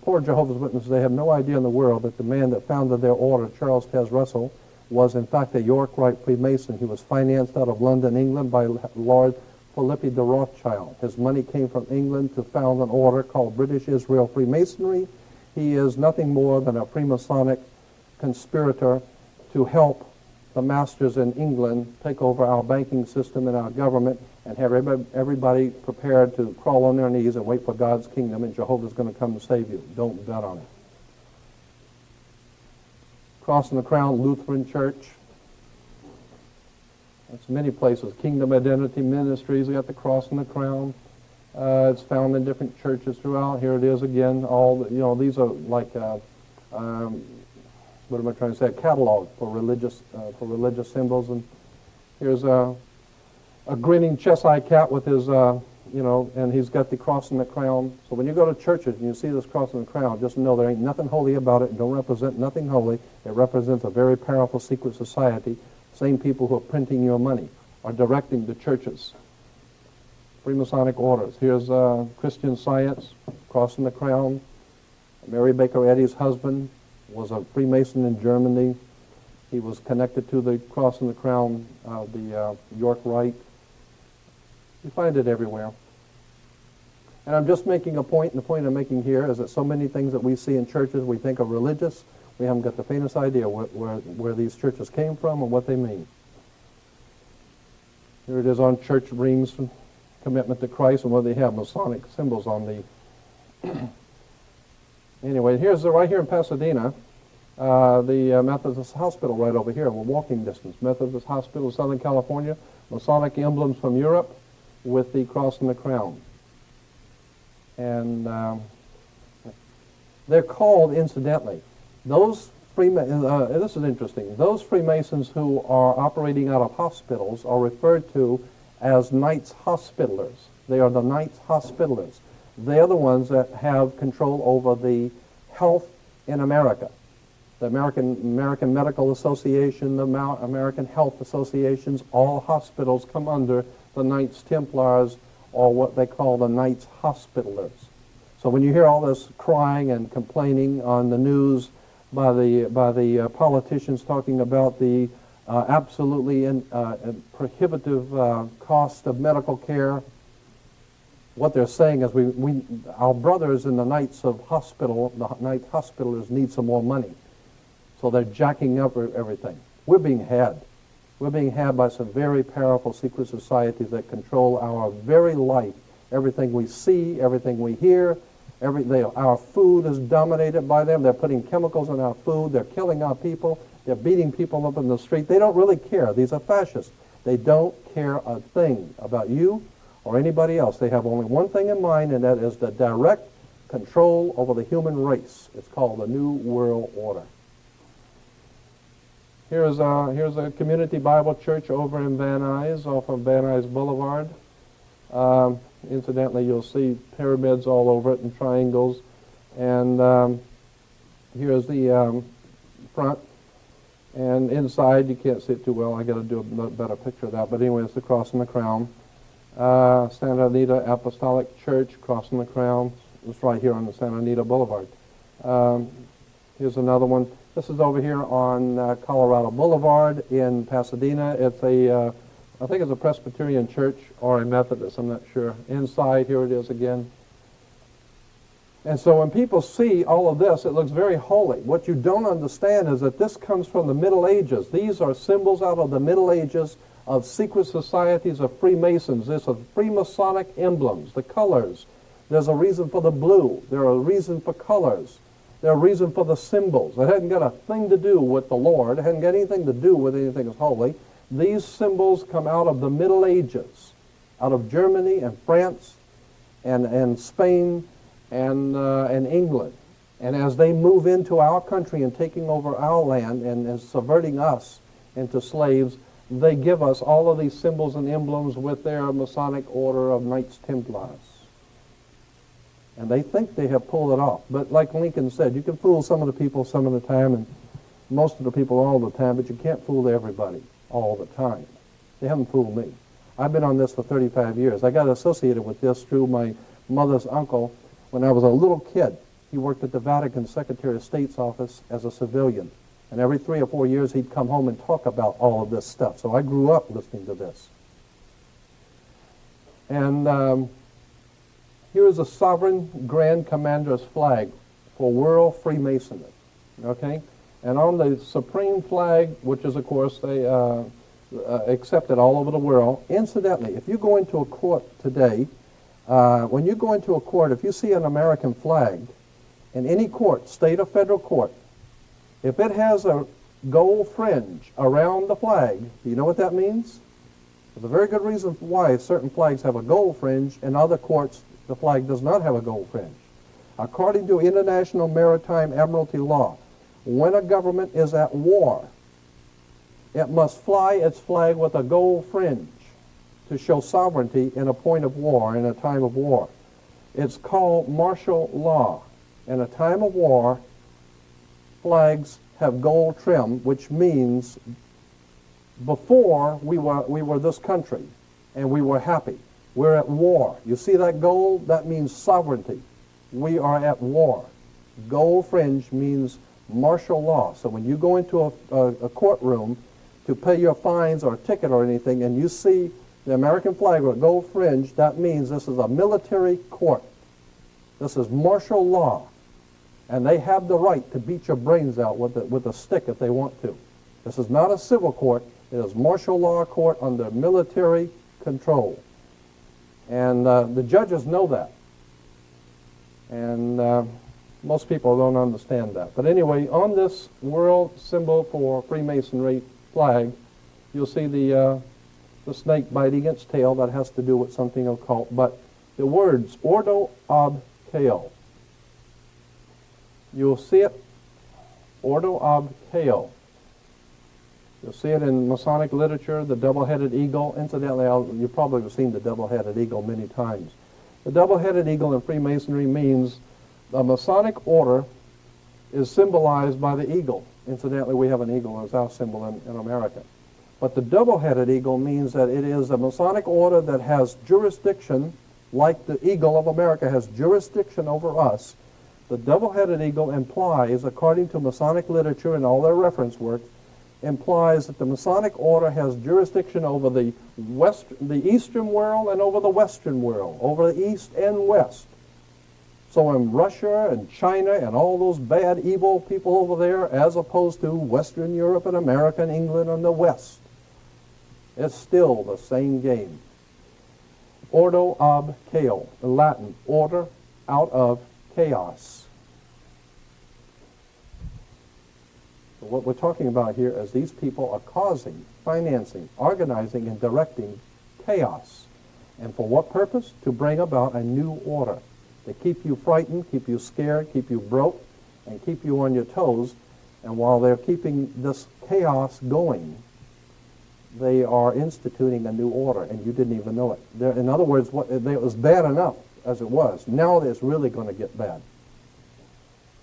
poor Jehovah's Witnesses, they have no idea in the world that the man that founded their order, Charles Taze Russell, was in fact a York Rite Freemason. He was financed out of London, England by Lord Philippi de Rothschild. His money came from England to found an order called British Israel Freemasonry. He is nothing more than a Freemasonic conspirator to help the masters in England take over our banking system and our government and have everybody prepared to crawl on their knees and wait for God's kingdom, and Jehovah's going to come and save you. Don't bet on it. Cross and the Crown Lutheran Church. That's many places. Kingdom Identity Ministries, we got the Cross and the Crown. It's found in different churches throughout. Here it is again. All these are like what am I trying to say? A catalog for religious symbols. And here's a grinning Cheshire cat with his and he's got the cross and the crown. So when you go to churches and you see this cross and the crown, just know there ain't nothing holy about it. It don't represent nothing holy. It represents a very powerful secret society. Same people who are printing your money are directing the churches. Freemasonic orders. Here's Christian Science, cross and the crown. Mary Baker Eddy's husband was a Freemason in Germany. He was connected to the cross and the crown of the York Rite. You find it everywhere. And I'm just making a point, and the point I'm making here is that so many things that we see in churches we think are religious, we haven't got the faintest idea where these churches came from and what they mean. Here it is on church rings, commitment to Christ, and what they have, Masonic symbols on the... Anyway, here's right here in Pasadena, the Methodist Hospital right over here, we're walking distance. Methodist Hospital, Southern California, Masonic emblems from Europe with the cross and the crown. And they're called, incidentally, this is interesting, those Freemasons who are operating out of hospitals are referred to as Knights Hospitallers. They are the Knights Hospitallers. They are the ones that have control over the health in America. The American Medical Association, the American Health Associations, all hospitals come under the Knights Templars, or what they call the Knights Hospitallers. So when you hear all this crying and complaining on the news by the politicians talking about the absolutely prohibitive cost of medical care, what they're saying is our brothers in the Knights of Hospital, the Knights Hospitallers, need some more money. So they're jacking up everything. We're being had. We're being had by some very powerful secret societies that control our very life. Everything we see, everything we hear, our food is dominated by them. They're putting chemicals in our food. They're killing our people. They're beating people up in the street. They don't really care. These are fascists. They don't care a thing about you or anybody else. They have only one thing in mind, and that is the direct control over the human race. It's called the New World Order. Here's a community Bible church over in Van Nuys, off of Van Nuys Boulevard. Incidentally, you'll see pyramids all over it and triangles. And here's the front. And inside, you can't see it too well. I got to do a better picture of that. But anyway, it's the cross and the crown. Santa Anita Apostolic Church, cross and the crown. It's right here on the Santa Anita Boulevard. Here's another one. This is over here on Colorado Boulevard in Pasadena. It's I think it's a Presbyterian church or a Methodist, I'm not sure. Inside, here it is again. And so when people see all of this, it looks very holy. What you don't understand is that this comes from the Middle Ages. These are symbols out of the Middle Ages of secret societies of Freemasons. These are Freemasonic emblems, the colors. There's a reason for the blue. There's a reason for colors. There's a reason for the symbols. It hadn't got a thing to do with the Lord. It hadn't got anything to do with anything that's holy. These symbols come out of the Middle Ages, out of Germany and France and Spain and England. And as they move into our country and taking over our land and subverting us into slaves, they give us all of these symbols and emblems with their Masonic order of Knights Templars. And they think they have pulled it off. But like Lincoln said, you can fool some of the people some of the time and most of the people all the time, but you can't fool everybody all the time. They haven't fooled me. I've been on this for 35 years. I got associated with this through my mother's uncle when I was a little kid. He worked at the Vatican Secretary of State's office as a civilian. And every 3 or 4 years he'd come home and talk about all of this stuff. So I grew up listening to this. And here is a sovereign grand commander's flag for world Freemasonry. Okay? And on the supreme flag, which is, of course, they accepted all over the world. Incidentally, if you go into a court today, when you go into a court, if you see an American flag in any court, state or federal court, if it has a gold fringe around the flag, do you know what that means? There's a very good reason why certain flags have a gold fringe. In other courts, the flag does not have a gold fringe. According to international maritime admiralty law, when a government is at war, it must fly its flag with a gold fringe to show sovereignty in a point of war, in a time of war. It's called martial law. In a time of war, flags have gold trim, which means before we were this country and we were happy. We're at war. You see that gold? That means sovereignty. We are at war. Gold fringe means martial law. So when you go into a courtroom to pay your fines or a ticket or anything and you see the American flag with a gold fringe, that means this is a military court. This is martial law. And they have the right to beat your brains out with a stick if they want to. This is not a civil court. It is martial law court under military control. And the judges know that. And most people don't understand that. But anyway, on this world symbol for Freemasonry flag, you'll see the snake biting its tail. That has to do with something occult. But the words ordo ab chao, you'll see it, ordo ab chao. You'll see it in Masonic literature, the double-headed eagle. Incidentally, you've probably seen the double-headed eagle many times. The double-headed eagle in Freemasonry means the Masonic order is symbolized by the eagle. Incidentally, we have an eagle as our symbol in America. But the double-headed eagle means that it is a Masonic order that has jurisdiction, like the eagle of America has jurisdiction over us. The double-headed eagle implies, according to Masonic literature and all their reference work, implies that the Masonic order has jurisdiction over the Eastern world and over the Western world, over the East and West. So in Russia and China and all those bad, evil people over there, as opposed to Western Europe and America and England and the West, it's still the same game. Ordo ab chao, in Latin, order out of chaos. So what we're talking about here is these people are causing, financing, organizing, and directing chaos. And for what purpose? To bring about a new order. To keep you frightened, keep you scared, keep you broke, and keep you on your toes. And while they're keeping this chaos going, they are instituting a new order, and you didn't even know it. In other words, it was bad enough as it was. Now it's really going to get bad.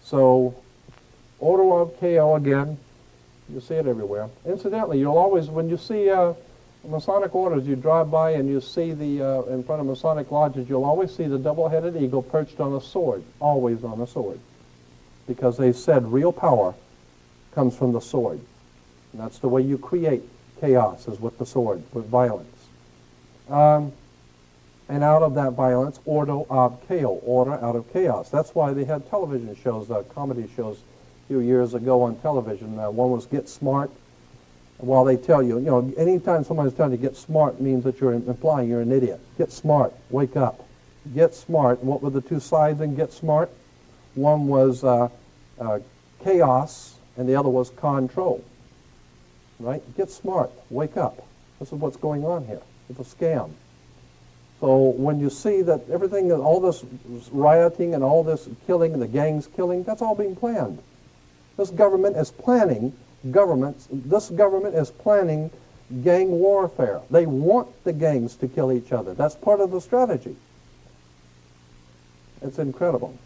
So, ordo ab chao again, you see it everywhere. Incidentally, you'll always, when you see Masonic orders, you drive by and you see in front of Masonic lodges, you'll always see the double-headed eagle perched on a sword, always on a sword. Because they said real power comes from the sword. And that's the way you create chaos, is with the sword, with violence. And out of that violence, ordo ab chao, order out of chaos. That's why they had television shows, comedy shows, a few years ago on television. One was Get Smart. While they tell you, anytime somebody's telling you get smart means that you're implying you're an idiot. Get smart, wake up. Get smart. What were the two sides in Get Smart? One was chaos, and the other was control. Right? Get smart, wake up. This is what's going on here. It's a scam. So when you see that everything, all this rioting and all this killing and the gangs killing, that's all being planned. This government is planning gang warfare. They want the gangs to kill each other. That's part of the strategy. It's incredible.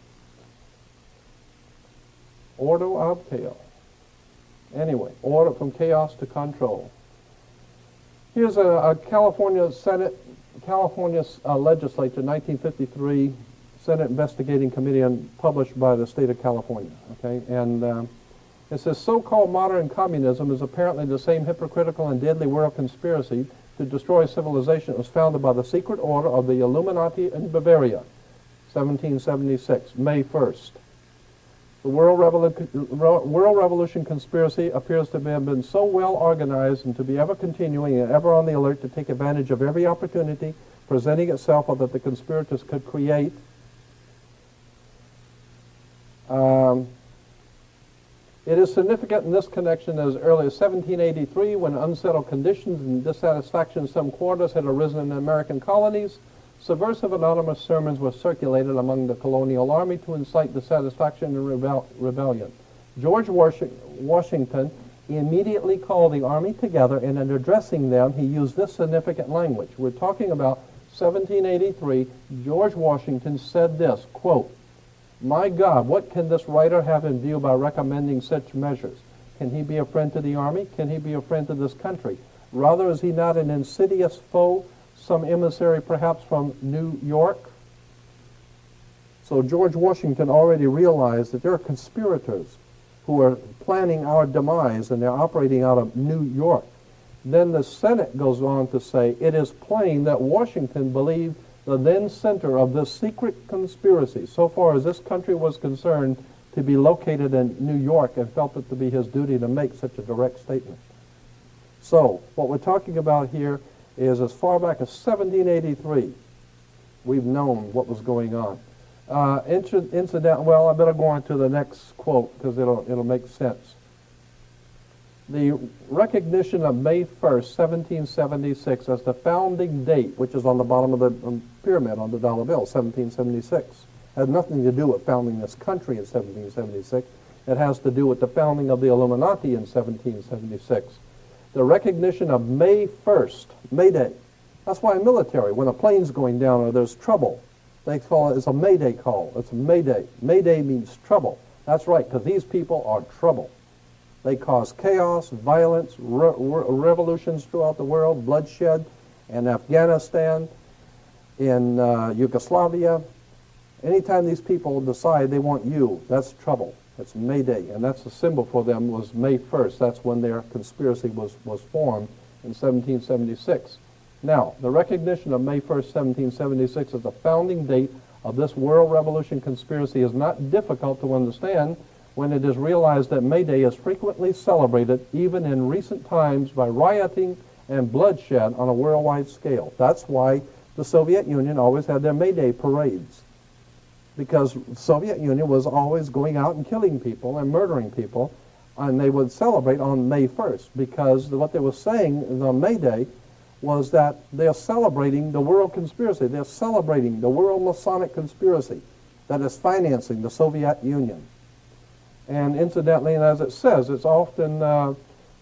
Ordo ab chaos. Anyway, order from chaos to control. Here's a California legislature, 1953, Senate Investigating Committee, published by the state of California. Okay, and it says, so-called modern communism is apparently the same hypocritical and deadly world conspiracy to destroy civilization that was founded by the secret order of the Illuminati in Bavaria, 1776, May 1st. The World Revolution conspiracy appears to have been so well organized and to be ever continuing and ever on the alert to take advantage of every opportunity presenting itself so that the conspirators could create it is significant in this connection that as early as 1783, when unsettled conditions and dissatisfaction in some quarters had arisen in the American colonies, subversive anonymous sermons were circulated among the colonial army to incite dissatisfaction and rebellion. George Washington immediately called the army together, and in addressing them, he used this significant language. We're talking about 1783. George Washington said this, quote, "My God, what can this writer have in view by recommending such measures? Can he be a friend to the army? Can he be a friend to this country? Rather, is he not an insidious foe, some emissary perhaps from New York?" So George Washington already realized that there are conspirators who are planning our demise, and they're operating out of New York. Then the Senate goes on to say, it is plain that Washington believed the then center of this secret conspiracy, so far as this country was concerned, to be located in New York, and felt it to be his duty to make such a direct statement. So what we're talking about here is as far back as 1783, we've known what was going on. Well, I better go on to the next quote because it'll make sense. The recognition of May 1st, 1776 as the founding date, which is on the bottom of the pyramid on the dollar bill, 1776, has nothing to do with founding this country in 1776. It has to do with the founding of the Illuminati in 1776. The recognition of May 1st, May Day. That's why military, when a plane's going down or there's trouble, they call it, it's a May Day call. It's a May Day. May Day means trouble. That's right, because these people are trouble. They cause chaos, violence, revolutions throughout the world, bloodshed in Afghanistan, in Yugoslavia. Anytime these people decide they want you, that's trouble. It's May Day, and that's the symbol for them was May 1st. That's when their conspiracy was formed in 1776. Now, the recognition of May 1st, 1776 as the founding date of this world revolution conspiracy is not difficult to understand when it is realized that May Day is frequently celebrated, even in recent times, by rioting and bloodshed on a worldwide scale. That's why the Soviet Union always had their May Day parades, because the Soviet Union was always going out and killing people and murdering people, and they would celebrate on May 1st, because what they were saying on May Day was that they're celebrating the world conspiracy. They're celebrating the world Masonic conspiracy that is financing the Soviet Union. And incidentally, and as it says, it's often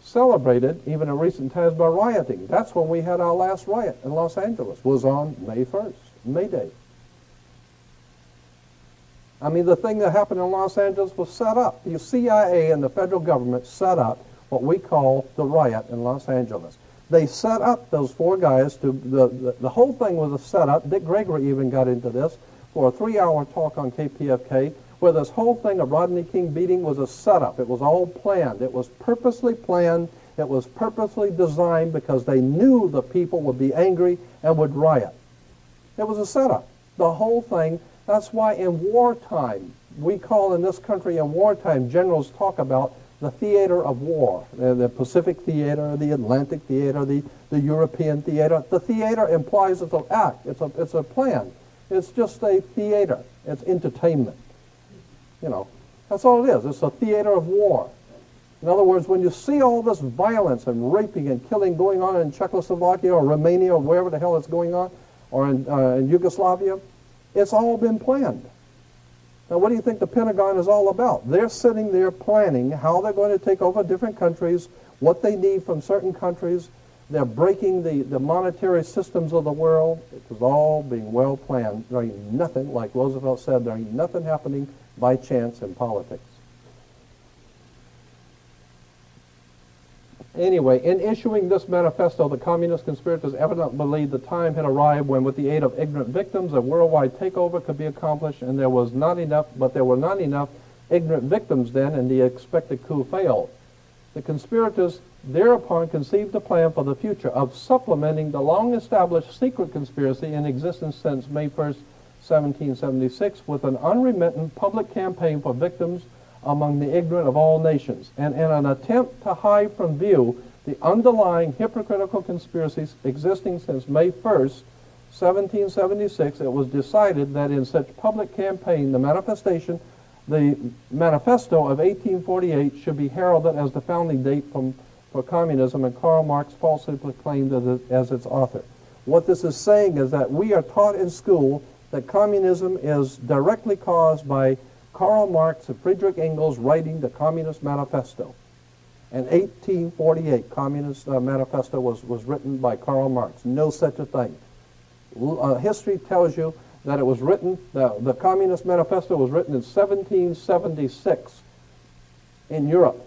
celebrated, even in recent times, by rioting. That's when we had our last riot in Los Angeles, was on May 1st, May Day. I mean, the thing that happened in Los Angeles was set up. The CIA and the federal government set up what we call the riot in Los Angeles. They set up those four guys to, the whole thing was a setup. Dick Gregory even got into this for a 3-hour talk on KPFK, where this whole thing of Rodney King beating was a setup. It was all planned. It was purposely planned. It was purposely designed because they knew the people would be angry and would riot. It was a setup. The whole thing. That's why in wartime, we call in this country in wartime, generals talk about the theater of war, the Pacific theater, the Atlantic theater, the European theater. The theater implies it's an act, it's a plan. It's just a theater. It's entertainment. You know, that's all it is. It's a theater of war. In other words, when you see all this violence and raping and killing going on in Czechoslovakia or Romania or wherever the hell it's going on, or in Yugoslavia, it's all been planned. Now, what do you think the Pentagon is all about? They're sitting there planning how they're going to take over different countries, what they need from certain countries, They're breaking the monetary systems of the world. It was all being well planned. There ain't nothing, like Roosevelt said, there ain't nothing happening by chance in politics. Anyway, in issuing this manifesto, the communist conspirators evidently believed the time had arrived when, with the aid of ignorant victims, a worldwide takeover could be accomplished, and there were not enough ignorant victims then, and the expected coup failed. The conspirators thereupon conceived a plan for the future of supplementing the long-established secret conspiracy in existence since May 1st, 1776, with an unremittent public campaign for victims among the ignorant of all nations, and in an attempt to hide from view the underlying hypocritical conspiracies existing since May 1st, 1776, it was decided that in such public campaign the manifesto of 1848 should be heralded as the founding date for communism, and Karl Marx falsely proclaimed as its author. What this is saying is that we are taught in school that communism is directly caused by Karl Marx and Friedrich Engels writing the Communist Manifesto. In 1848, Communist Manifesto was written by Karl Marx. No such a thing. History tells you that it was written, the Communist Manifesto was written in 1776 in Europe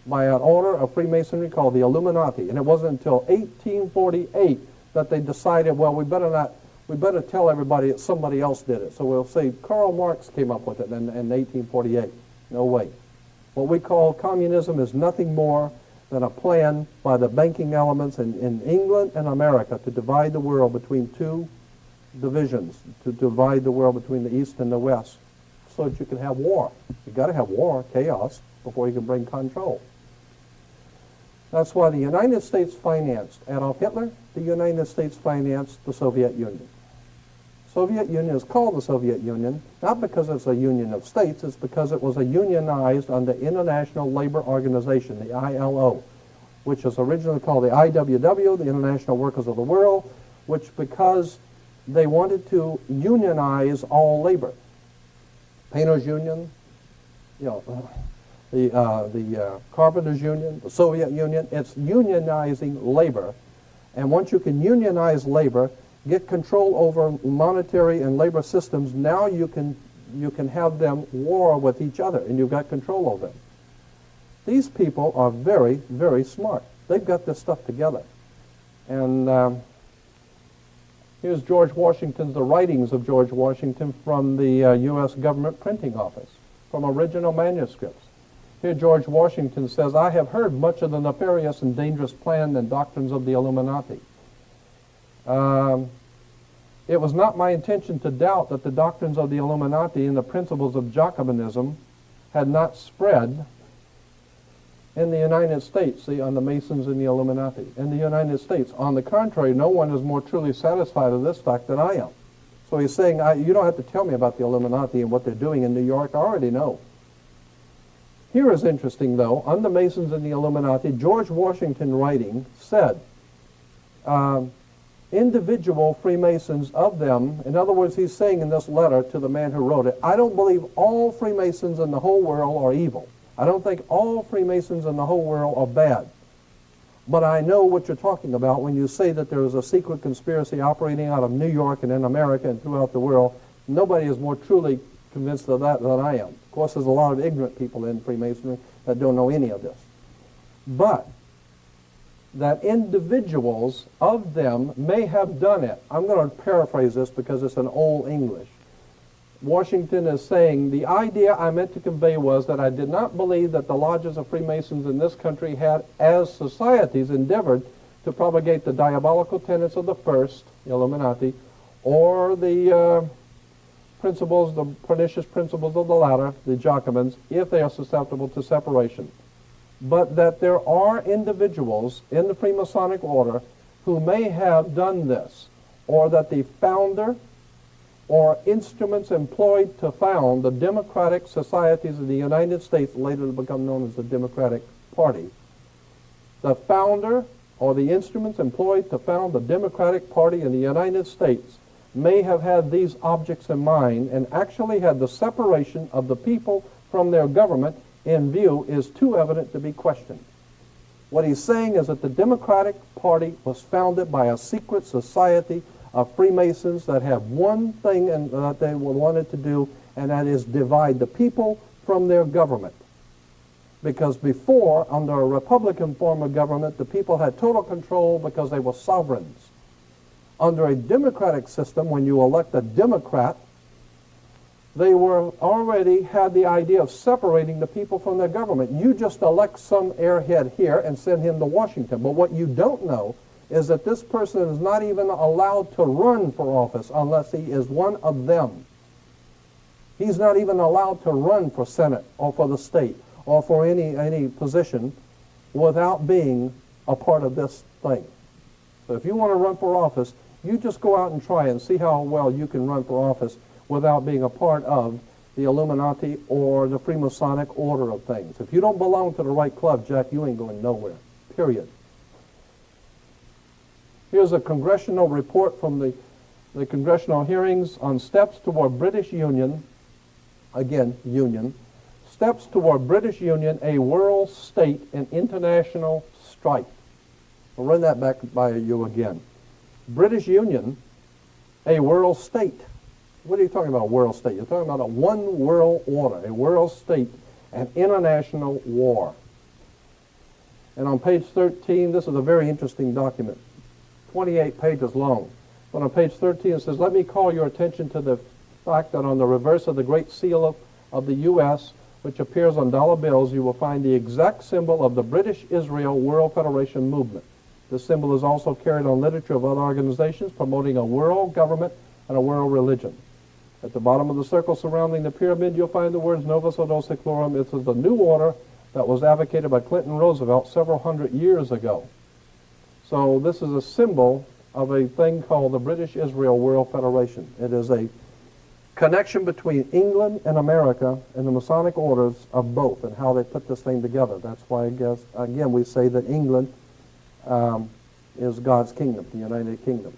by an order of Freemasonry called the Illuminati. And it wasn't until 1848 that they decided, well, we better tell everybody that somebody else did it. So we'll say Karl Marx came up with it in 1848. No way. What we call communism is nothing more than a plan by the banking elements in England and America to divide the world between two divisions, to divide the world between the East and the West, so that you can have war. You've got to have war, chaos, before you can bring control. That's why the United States financed Adolf Hitler. The United States financed the Soviet Union. Soviet Union is called the Soviet Union, not because it's a union of states, it's because it was a unionized under International Labor Organization, the ILO, which was originally called the IWW, the International Workers of the World, which because they wanted to unionize all labor. Painters Union, the Carpenters Union, the Soviet Union, it's unionizing labor. And once you can unionize labor, get control over monetary and labor systems, now you can have them war with each other, and you've got control over them. These people are very, very smart. They've got this stuff together. And here's George Washington's, the writings of George Washington from the U.S. government printing office, from original manuscripts. Here George Washington says, I have heard much of the nefarious and dangerous plan and doctrines of the Illuminati. It was not my intention to doubt that the doctrines of the Illuminati and the principles of Jacobinism had not spread in the United States, see, on the Masons and the Illuminati. In the United States, on the contrary, no one is more truly satisfied of this fact than I am. So he's saying, you don't have to tell me about the Illuminati and what they're doing in New York. I already know. Here is interesting, though. On the Masons and the Illuminati, George Washington writing said, individual Freemasons of them, in other words, he's saying in this letter to the man who wrote it, I don't believe all Freemasons in the whole world are evil. I don't think all Freemasons in the whole world are bad. But I know what you're talking about when you say that there is a secret conspiracy operating out of New York and in America and throughout the world. Nobody is more truly convinced of that than I am. Of course, there's a lot of ignorant people in Freemasonry that don't know any of this. But that individuals of them may have done it. I'm going to paraphrase this because it's an old English. Washington is saying, the idea I meant to convey was that I did not believe that the lodges of Freemasons in this country had, as societies, endeavored to propagate the diabolical tenets of the first, the Illuminati, or the principles, the pernicious principles of the latter, the Jacobins, if they are susceptible to separation. But that there are individuals in the Freemasonic order who may have done this, or that the founder or instruments employed to found the democratic societies of the United States, later to become known as the Democratic Party, the founder or the instruments employed to found the Democratic Party in the United States may have had these objects in mind and actually had the separation of the people from their government in view is too evident to be questioned. What he's saying is that the Democratic Party was founded by a secret society of Freemasons that have one thing that they wanted to do, and that is divide the people from their government. Because before, under a Republican form of government, the people had total control because they were sovereigns. Under a Democratic system, when you elect a Democrat, they were already had the idea of separating the people from their government. You just elect some airhead here and send him to Washington. But what you don't know is that this person is not even allowed to run for office unless he is one of them. He's not even allowed to run for Senate or for the state or for any position without being a part of this thing. So if you want to run for office, you just go out and try and see how well you can run for office without being a part of the Illuminati or the Freemasonic order of things. If you don't belong to the right club, Jack, you ain't going nowhere, period. Here's a congressional report from the congressional hearings on steps toward British Union, again, Union, steps toward British Union, a world state in international strife. I'll run that back by you again. British Union, a world state. What are you talking about, a world state? You're talking about a one world order, a world state, an international war. And on page 13, this is a very interesting document, 28 pages long. But on page 13 it says, let me call your attention to the fact that on the reverse of the Great Seal of the U.S., which appears on dollar bills, you will find the exact symbol of the British Israel World Federation movement. This symbol is also carried on literature of other organizations promoting a world government and a world religion. At the bottom of the circle surrounding the pyramid, you'll find the words Novus Ordo Seclorum. It is the new order that was advocated by Clinton Roosevelt several hundred years ago. So this is a symbol of a thing called the British Israel World Federation. It is a connection between England and America and the Masonic orders of both and how they put this thing together. That's why, I guess, again, we say that England is God's kingdom, the United Kingdom.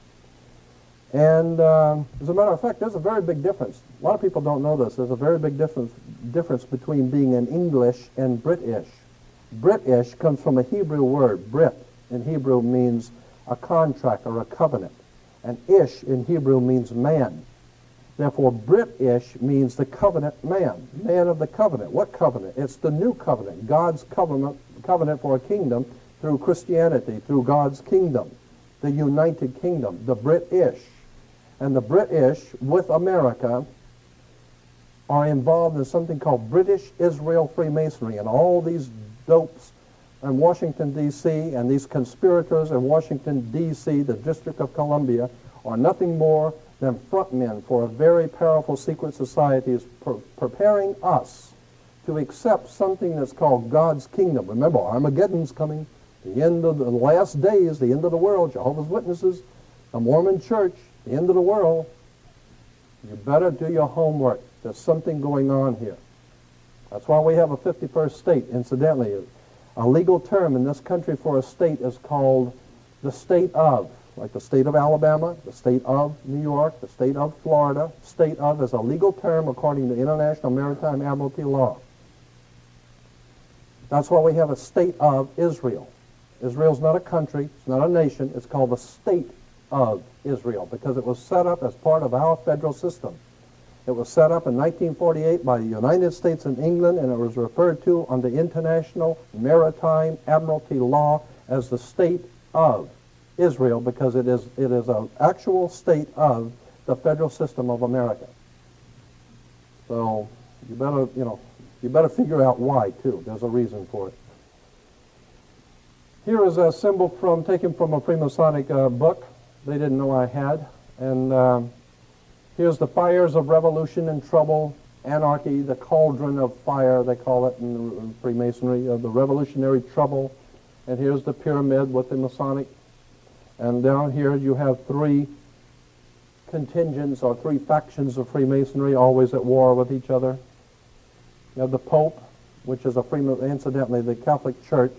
And as a matter of fact, there's a very big difference. A lot of people don't know this. There's a very big difference between being an English and British. British comes from a Hebrew word. Brit in Hebrew means a contract or a covenant. And ish in Hebrew means man. Therefore, British means the covenant man, man of the covenant. What covenant? It's the new covenant, God's covenant for a kingdom through Christianity, through God's kingdom, the United Kingdom, the British. And the British, with America, are involved in something called British Israel Freemasonry. And all these dopes in Washington, D.C., and these conspirators in Washington, D.C., the District of Columbia, are nothing more than frontmen for a very powerful secret society is preparing us to accept something that's called God's kingdom. Remember, Armageddon's coming, the end of the last days, the end of the world, Jehovah's Witnesses, the Mormon Church, the end of the world. You better do your homework. There's something going on here. That's why we have a 51st state. Incidentally, a legal term in this country for a state is called the state of. Like the state of Alabama, the state of New York, the state of Florida. State of is a legal term according to International Maritime Admiralty law. That's why we have a state of Israel. Israel's not a country, it's not a nation, it's called the state of Israel because it was set up as part of our federal system. It was set up in 1948 by the United States and England, and it was referred to under International Maritime Admiralty law as the state of Israel because it is an actual state of the federal system of America. So you better figure out why too. There's a reason for it. Here is a symbol taken from a Freemasonic book they didn't know I had, and here's the fires of revolution and trouble, anarchy, the cauldron of fire they call it in Freemasonry, the revolutionary trouble, and here's the pyramid with the Masonic. And down here you have three contingents or three factions of Freemasonry always at war with each other. You have the Pope, which is incidentally, the Catholic Church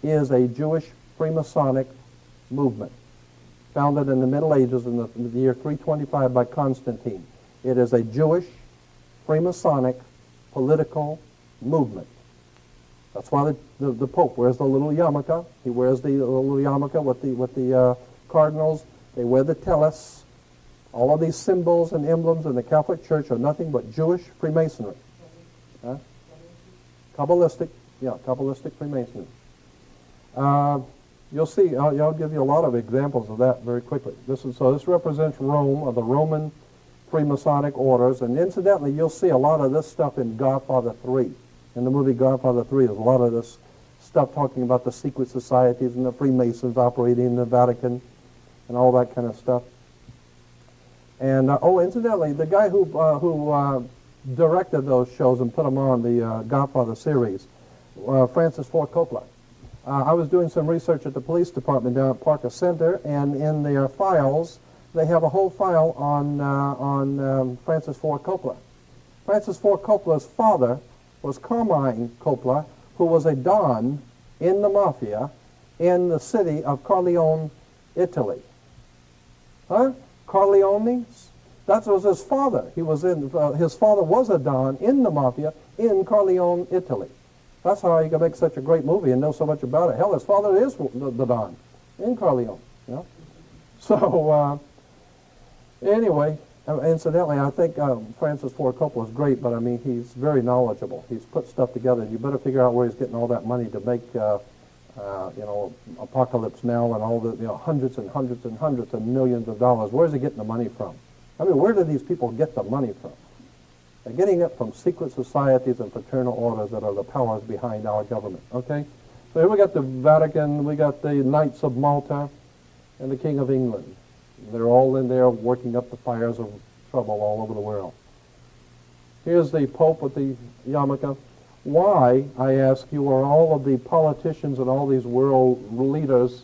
is a Jewish Freemasonic movement founded in the Middle Ages in the year 325 by Constantine. It is a Jewish Freemasonic political movement. That's why the Pope wears the little yarmulke. He wears the little yarmulke with the cardinals. They wear the tellus. All of these symbols and emblems in the Catholic Church are nothing but Jewish Freemasonry. Huh? Kabbalistic Freemasonry. You'll see, I'll give you a lot of examples of that very quickly. This represents Rome, or the Roman Freemasonic orders, and incidentally, you'll see a lot of this stuff in Godfather 3. In the movie Godfather 3, there's a lot of this stuff talking about the secret societies and the Freemasons operating in the Vatican and all that kind of stuff. And, incidentally, the guy who directed those shows and put them on the Godfather series, Francis Ford Coppola. I was doing some research at the police department down at Parker Center, and in their files, they have a whole file on Francis Ford Coppola. Francis Ford Coppola's father was Carmine Coppola, who was a don in the mafia in the city of Corleone, Italy. Huh? Corleones? That was his father. His father was a don in the mafia in Corleone, Italy. That's how you can make such a great movie and know so much about it. Hell, his father is the don in Corleone. You know? So, anyway, incidentally, I think Francis Ford Coppola is great, but I mean, he's very knowledgeable. He's put stuff together. You better figure out where he's getting all that money to make, Apocalypse Now and all the, hundreds and hundreds and hundreds of millions of dollars. Where's he getting the money from? I mean, where do these people get the money from? They're getting it from secret societies and fraternal orders that are the powers behind our government, okay? So here we got the Vatican, we got the Knights of Malta, and the King of England. They're all in there working up the fires of trouble all over the world. Here's the Pope with the yarmulke. Why, I ask you, are all of the politicians and all these world leaders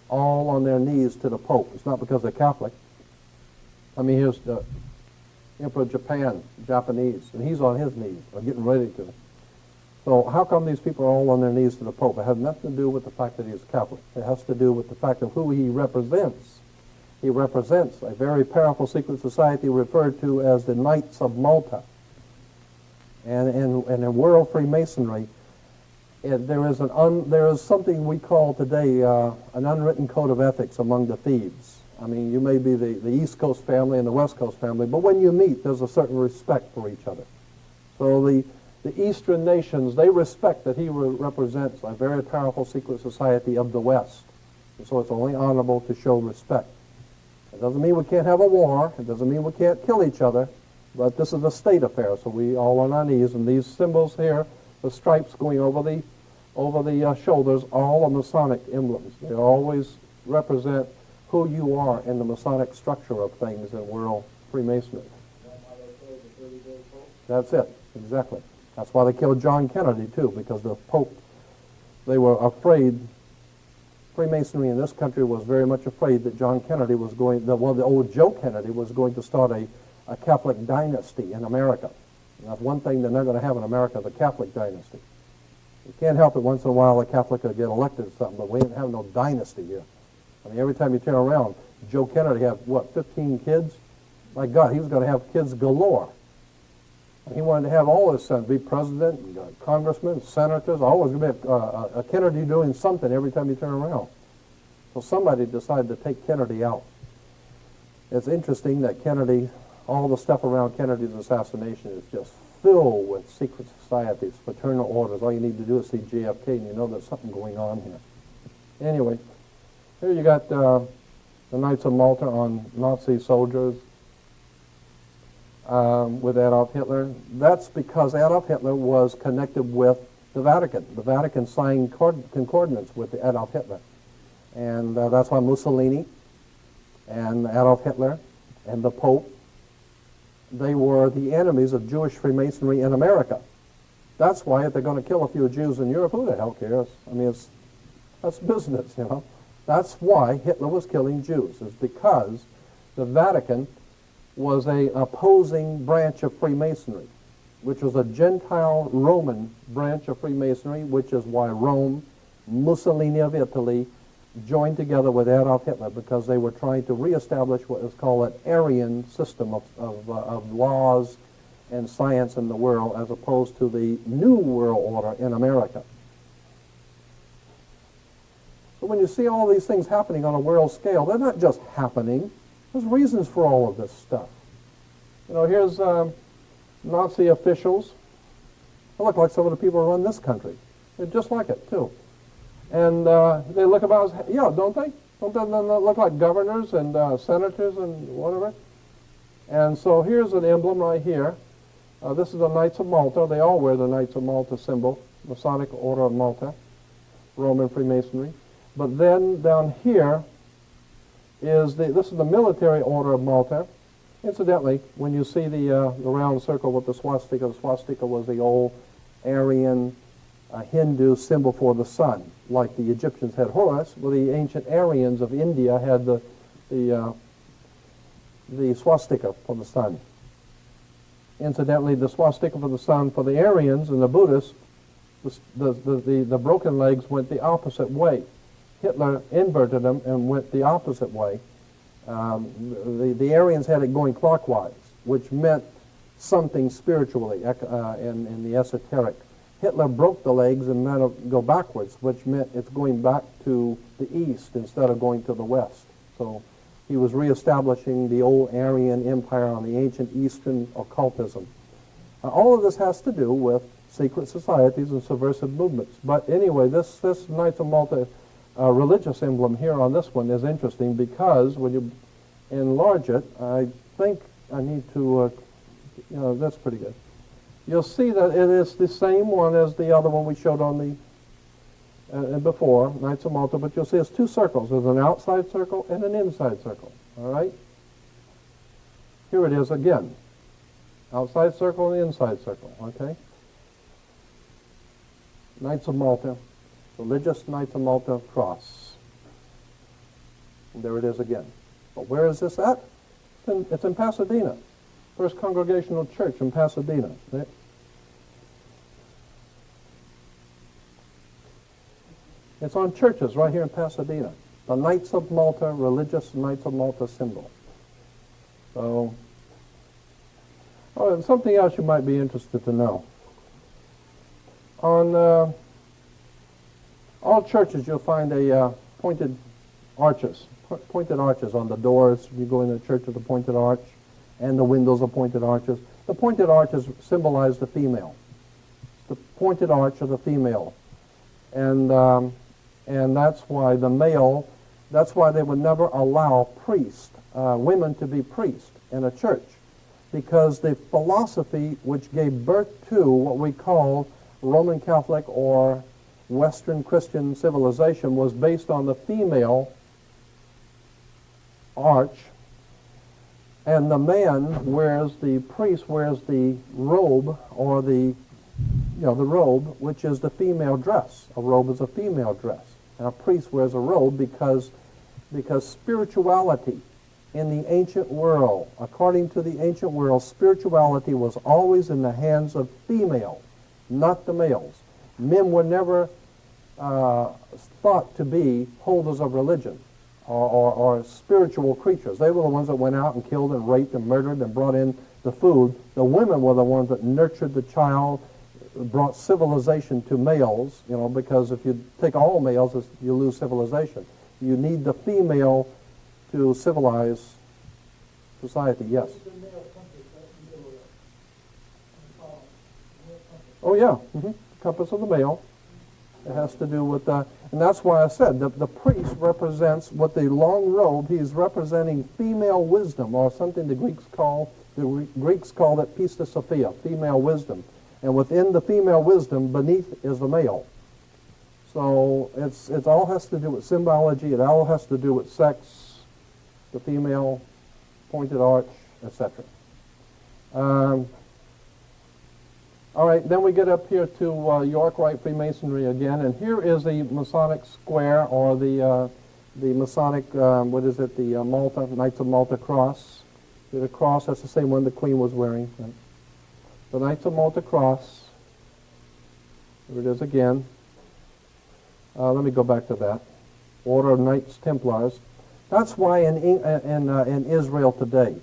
all on their knees to the Pope? It's not because they're Catholic. I mean, here's the Emperor of Japan, Japanese, and he's on his knees, or getting ready to. So how come these people are all on their knees to the Pope? It has nothing to do with the fact that he's Catholic. It has to do with the fact of who he represents. He represents a very powerful secret society referred to as the Knights of Malta. And in world Freemasonry, there is something we call today an unwritten code of ethics among the thieves. I mean, you may be the East Coast family and the West Coast family, but when you meet, there's a certain respect for each other. So the Eastern nations, they respect that he represents a very powerful secret society of the West. And so it's only honorable to show respect. It doesn't mean we can't have a war. It doesn't mean we can't kill each other. But this is a state affair, so we all on our knees. And these symbols here, the stripes going over the shoulders, all are Masonic emblems. They always represent who you are in the Masonic structure of things in world Freemasonry. That's it, exactly. That's why they killed John Kennedy, too, because the Pope, they were afraid. Freemasonry in this country was very much afraid that John Kennedy was the old Joe Kennedy was going to start a Catholic dynasty in America. And that's one thing they're not going to have in America, the Catholic dynasty. You can't help it once in a while a Catholic will get elected or something, but we ain't have no dynasty here. I mean, every time you turn around, Joe Kennedy had, 15 kids? My God, he was going to have kids galore. And he wanted to have all his sons be president, congressmen, senators, always going to be a Kennedy doing something every time you turn around. So somebody decided to take Kennedy out. It's interesting that Kennedy, all the stuff around Kennedy's assassination is just filled with secret societies, fraternal orders. All you need to do is see JFK and you know there's something going on here. Anyway, here you got the Knights of Malta on Nazi soldiers with Adolf Hitler. That's because Adolf Hitler was connected with the Vatican. The Vatican signed concordance with Adolf Hitler. And that's why Mussolini and Adolf Hitler and the Pope, they were the enemies of Jewish Freemasonry in America. That's why if they're going to kill a few Jews in Europe, who the hell cares? I mean, that's business, you know. That's why Hitler was killing Jews, is because the Vatican was an opposing branch of Freemasonry, which was a Gentile Roman branch of Freemasonry, which is why Rome, Mussolini of Italy, joined together with Adolf Hitler because they were trying to reestablish what is called an Aryan system of laws and science in the world as opposed to the New World Order in America. But when you see all these things happening on a world scale, they're not just happening. There's reasons for all of this stuff. You know, here's Nazi officials. They look like some of the people who run this country. They're just like it, too. And they look about, yeah, don't they? Don't they look like governors and senators and whatever? And so here's an emblem right here. This is the Knights of Malta. They all wear the Knights of Malta symbol, Masonic Order of Malta, Roman Freemasonry. But then down here is this is the Military Order of Malta. Incidentally, when you see the round circle with the swastika was the old Aryan Hindu symbol for the sun, like the Egyptians had Horus. Well, the ancient Aryans of India had the swastika for the sun. Incidentally, the swastika for the sun for the Aryans and the Buddhists, the broken legs went the opposite way. Hitler inverted them and went the opposite way. The Aryans had it going clockwise, which meant something spiritually in the esoteric. Hitler broke the legs and made it go backwards, which meant it's going back to the east instead of going to the west. So he was reestablishing the old Aryan Empire on the ancient Eastern occultism. All of this has to do with secret societies and subversive movements. But anyway, this Knights of Malta religious emblem here on this one is interesting because when you enlarge it, I think I need to, that's pretty good. You'll see that it is the same one as the other one we showed on the before, Knights of Malta, but you'll see it's two circles. There's an outside circle and an inside circle, all right? Here it is again. Outside circle and inside circle, okay? Knights of Malta, religious Knights of Malta cross. And there it is again. But where is this at? It's in Pasadena. First Congregational Church in Pasadena. It's on churches right here in Pasadena. The Knights of Malta, religious Knights of Malta symbol. So, and something else you might be interested to know. On all churches, you'll find pointed arches on the doors. You go in the church with a pointed arch, and the windows are pointed arches. The pointed arches symbolize the female. The pointed arch of the female, and that's why the male. That's why they would never allow women to be priests in a church, because the philosophy which gave birth to what we call Roman Catholic or Western Christian civilization was based on the female arch, and the priest wears the robe, or the robe, which is the female dress. A robe is a female dress, and a priest wears a robe because spirituality in the ancient world, according to the ancient world, spirituality was always in the hands of female, not the males. Men were never thought to be holders of religion or spiritual creatures. They were the ones that went out and killed and raped and murdered and brought in the food. The women were the ones that nurtured the child, brought civilization to males, because if you take all males, you lose civilization. You need the female to civilize society. Yes? Oh, yeah. Compass of the male. It has to do with that. And that's why I said the priest represents, with the long robe, he's representing female wisdom, or something the Greeks call it Pistis Sophia, female wisdom. And within the female wisdom, beneath is the male. So it all has to do with symbology. It all has to do with sex, the female, pointed arch, etc. All right, then we get up here to York Rite Freemasonry again, and here is the Masonic square, or the Masonic, the Malta, Knights of Malta cross. The cross, that's the same one the Queen was wearing. Right? The Knights of Malta cross. Here it is again. Let me go back to that. Order of Knights Templars. That's why in Israel today,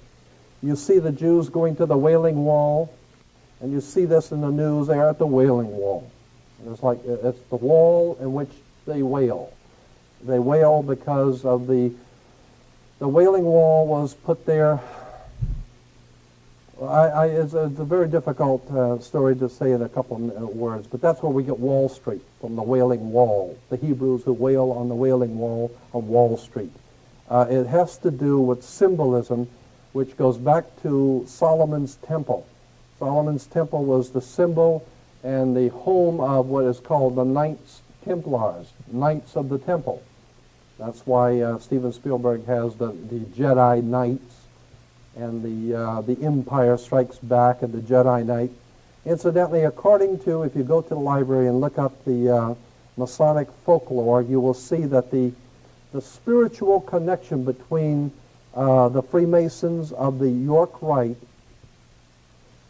you see the Jews going to the Wailing Wall, and you see this in the news. They're at the Wailing Wall. And it's the wall in which they wail. They wail because of the Wailing Wall was put there. It's a very difficult story to say in a couple of words, but that's where we get Wall Street, from the Wailing Wall, the Hebrews who wail on the Wailing Wall of Wall Street. It has to do with symbolism, which goes back to Solomon's temple. Solomon's temple was the symbol and the home of what is called the Knights Templars, Knights of the Temple. That's why Steven Spielberg has the Jedi Knights, and the Empire Strikes Back and the Jedi Knight. Incidentally, according to, if you go to the library and look up the Masonic folklore, you will see that the spiritual connection between the Freemasons of the York Rite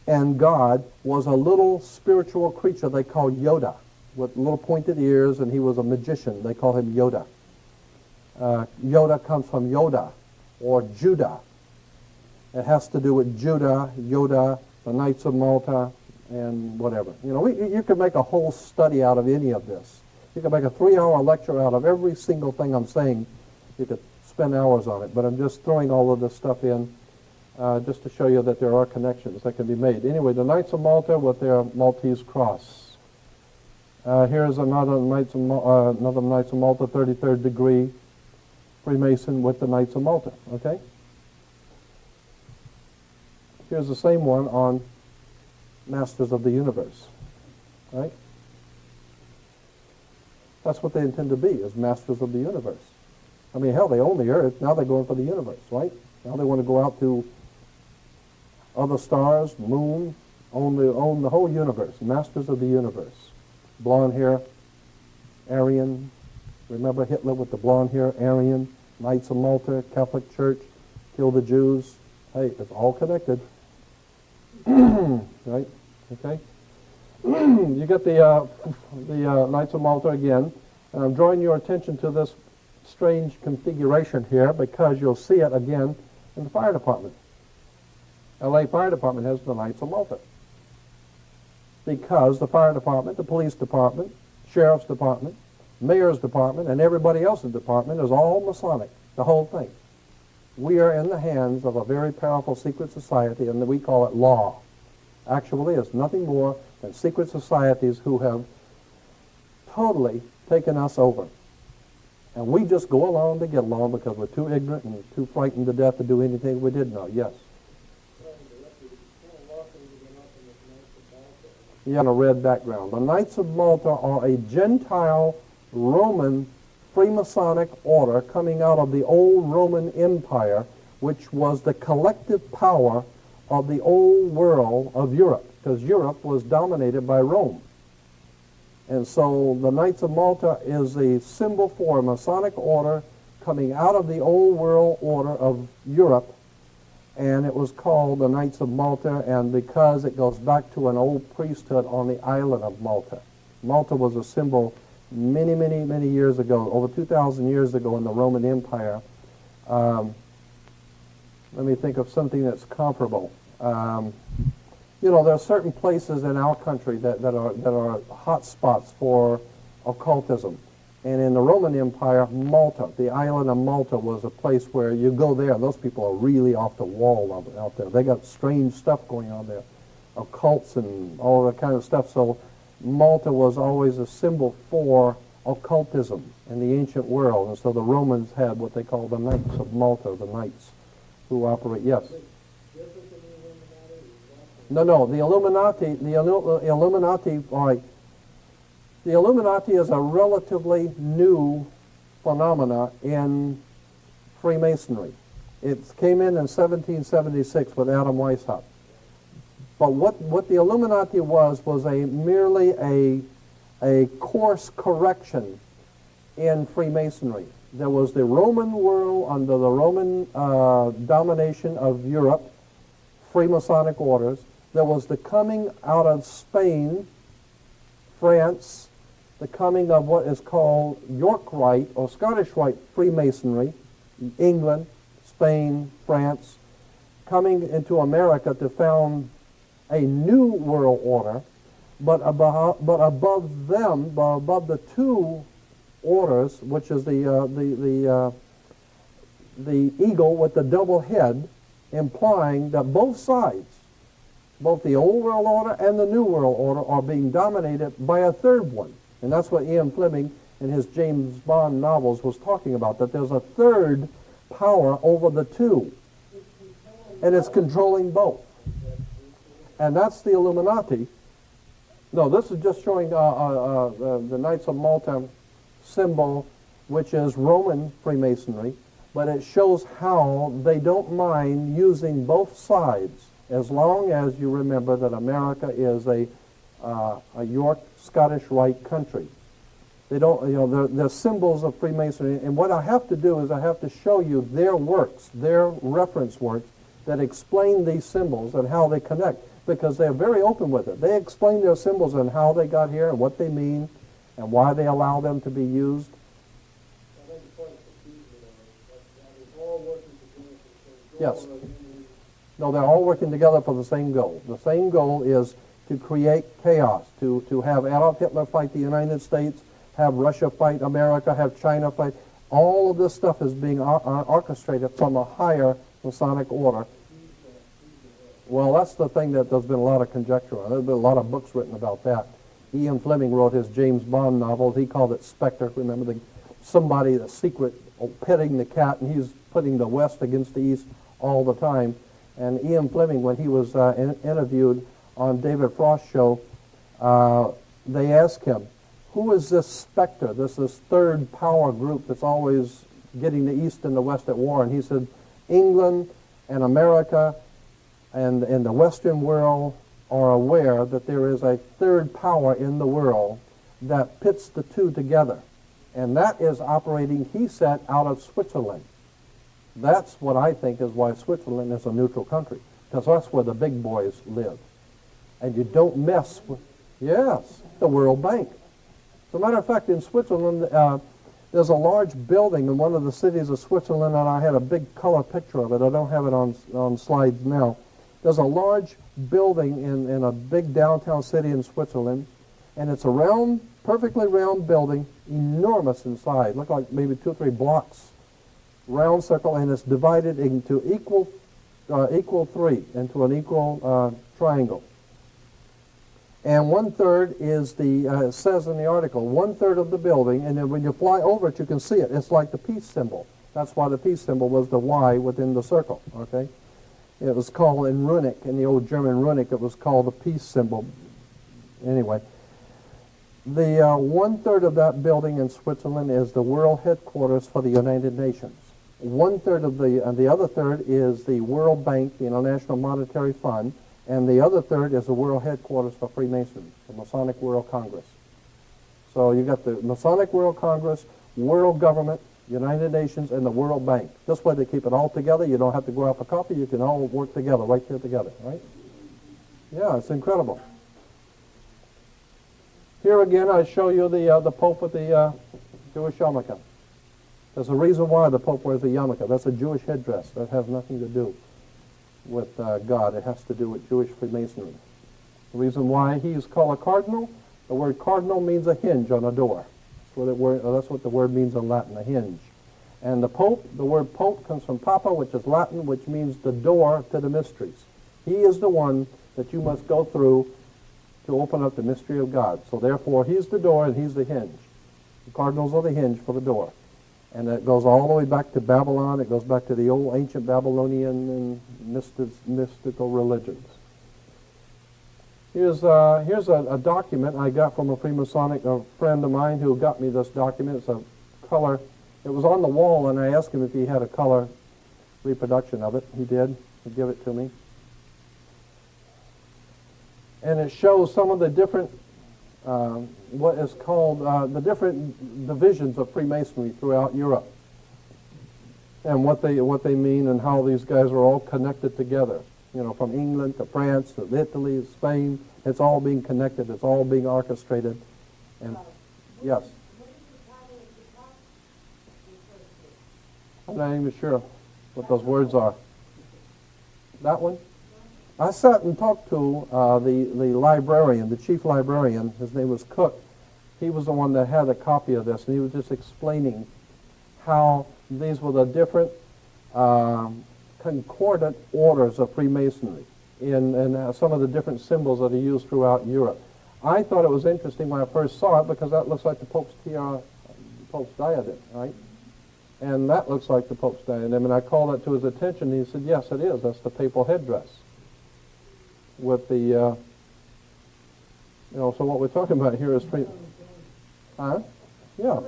and God was a little spiritual creature they called Yoda, with little pointed ears, and he was a magician. They call him Yoda. Yoda comes from Yoda, or Judah. It has to do with Judah, Yoda, the Knights of Malta, and whatever. You know, you could make a whole study out of any of this. You could make a 3-hour lecture out of every single thing I'm saying. You could spend hours on it, but I'm just throwing all of this stuff in just to show you that there are connections that can be made. Anyway, the Knights of Malta with their Maltese cross. Here's another Knights of Malta, 33rd degree Freemason with the Knights of Malta. Okay. Here's the same one on Masters of the Universe, right? That's what they intend to be, is Masters of the Universe. I mean, hell, they own the Earth. Now they're going for the universe, right? Now they want to go out to other stars, moon, own the whole universe, Masters of the Universe. Blonde hair, Aryan. Remember Hitler with the blonde hair, Aryan, Knights of Malta, Catholic Church, kill the Jews. Hey, it's all connected. Right? Okay? You get the Knights of Malta again. And I'm drawing your attention to this strange configuration here because you'll see it again in the fire department. LA Fire Department has the Knights of Malta. Because the fire department, the police department, sheriff's department, mayor's department, and everybody else's department is all Masonic, the whole thing. We are in the hands of a very powerful secret society, and we call it law. Actually, it's nothing more than secret societies who have totally taken us over. And we just go along to get along because we're too ignorant and too frightened to death to do anything we did know. Yes? Yeah, on a red background. The Knights of Malta are a Gentile Roman Freemasonic order coming out of the old Roman Empire, which was the collective power of the old world of Europe, because Europe was dominated by Rome. And so the Knights of Malta is a symbol for a Masonic order coming out of the old world order of Europe, and it was called the Knights of Malta, and because it goes back to an old priesthood on the island of Malta. Malta was a symbol many, many, many years ago, over 2,000 years ago in the Roman Empire. Let me think of something that's comparable. You know, there are certain places in our country that are hot spots for occultism. And in the Roman Empire, Malta, the island of Malta, was a place where you go there, and those people are really off the wall out there. They got strange stuff going on there, occults and all that kind of stuff. So Malta was always a symbol for occultism in the ancient world. And so the Romans had what they called the Knights of Malta, the knights who operate. Yes? No, the Illuminati, all right. The Illuminati is a relatively new phenomena in Freemasonry. It came in 1776 with Adam Weishaupt. But what the Illuminati was merely a course correction in Freemasonry. There was the Roman world under the Roman domination of Europe, Freemasonic orders. There was the coming out of Spain, France, the coming of what is called York Rite or Scottish Rite Freemasonry, England, Spain, France, coming into America to found a new world order, but above them, above the two orders, which is the eagle with the double head, implying that both sides, both the old world order and the new world order, are being dominated by a third one. And that's what Ian Fleming in his James Bond novels was talking about, that there's a third power over the two, and it's controlling both. And that's the Illuminati. No, this is just showing the Knights of Malta symbol, which is Roman Freemasonry, but it shows how they don't mind using both sides, as long as you remember that America is a York Scottish Rite country. They don't, you know, they're symbols of Freemasonry, and what I have to do is I have to show you their works, their reference works that explain these symbols and how they connect, because they're very open with it. They explain their symbols and how they got here and what they mean and why they allow them to be used. Yes. No, they're all working together for the same goal. The same goal is to create chaos, to have Adolf Hitler fight the United States, have Russia fight America, have China fight. All of this stuff is being orchestrated from a higher Masonic order. Well, that's the thing that there's been a lot of conjecture on. There's been a lot of books written about that. Ian Fleming wrote his James Bond novels. He called it Spectre. Remember, somebody, the secret, petting the cat, and he's putting the West against the East all the time. And Ian Fleming, when he was interviewed on David Frost's show, they asked him, who is this specter, this third power group that's always getting the East and the West at war? And he said, England and America and the Western world are aware that there is a third power in the world that pits the two together. And that is operating, he said, out of Switzerland. That's what I think is why Switzerland is a neutral country, because that's where the big boys live. And you don't mess with, yes, the World Bank. As a matter of fact, in Switzerland, there's a large building in one of the cities of Switzerland, and I had a big color picture of it. I don't have it on slides now. There's a large building in a big downtown city in Switzerland, and it's a round, perfectly round building, enormous in size, look like maybe 2 or 3 blocks, round circle, and it's divided into equal three, into an equal triangle. And 1/3 is it says in the article, 1/3 of the building, and then when you fly over it, you can see it. It's like the peace symbol. That's why the peace symbol was the Y within the circle, okay? It was called in runic, in the old German runic, it was called the peace symbol. Anyway, the 1/3 of that building in Switzerland is the world headquarters for the United Nations. 1/3 of the other third is the World Bank, the International Monetary Fund, and the other third is the world headquarters for Freemasons, the Masonic World Congress. So you got the Masonic World Congress, World Government, United Nations, and the World Bank. This way they keep it all together. You don't have to go out for coffee. You can all work together, right there together, right? Yeah, it's incredible. Here again, I show you the Pope with the Jewish yarmulke. There's a reason why the Pope wears a yarmulke. That's a Jewish headdress. That has nothing to do with God. It has to do with Jewish Freemasonry. The reason why he is called a cardinal, the word cardinal means a hinge on a door. That's what the word means in Latin, a hinge. And the Pope, the word Pope comes from Papa, which is Latin, which means the door to the mysteries. He is the one that you must go through to open up the mystery of God. So therefore, he's the door and he's the hinge. The cardinals are the hinge for the door. And it goes all the way back to Babylon. It goes back to the old ancient Babylonian and mystical religions. Here's a document I got from a Freemasonic friend of mine who got me this document. It's a color. It was on the wall, and I asked him if he had a color reproduction of it. He did. He gave it to me. And it shows some of the different, what is called, the different divisions of Freemasonry throughout Europe. And what they mean and how these guys are all connected together. You know, from England to France to Italy, Spain, it's all being connected. It's all being orchestrated. And yes, I'm not even sure what those words are. That one? I sat and talked to the librarian, the chief librarian. His name was Cook. he was the one that had a copy of this, and he was just explaining how these were the different concordant orders of Freemasonry and some of the different symbols that are used throughout Europe. I thought it was interesting when I first saw it because that looks like the Pope's tiara, the Pope's diadem, right? And that looks like the Pope's diadem, and I called that to his attention, and he said, yes, it is. That's the papal headdress. With the, so what we're talking about here is free... Huh? Yeah.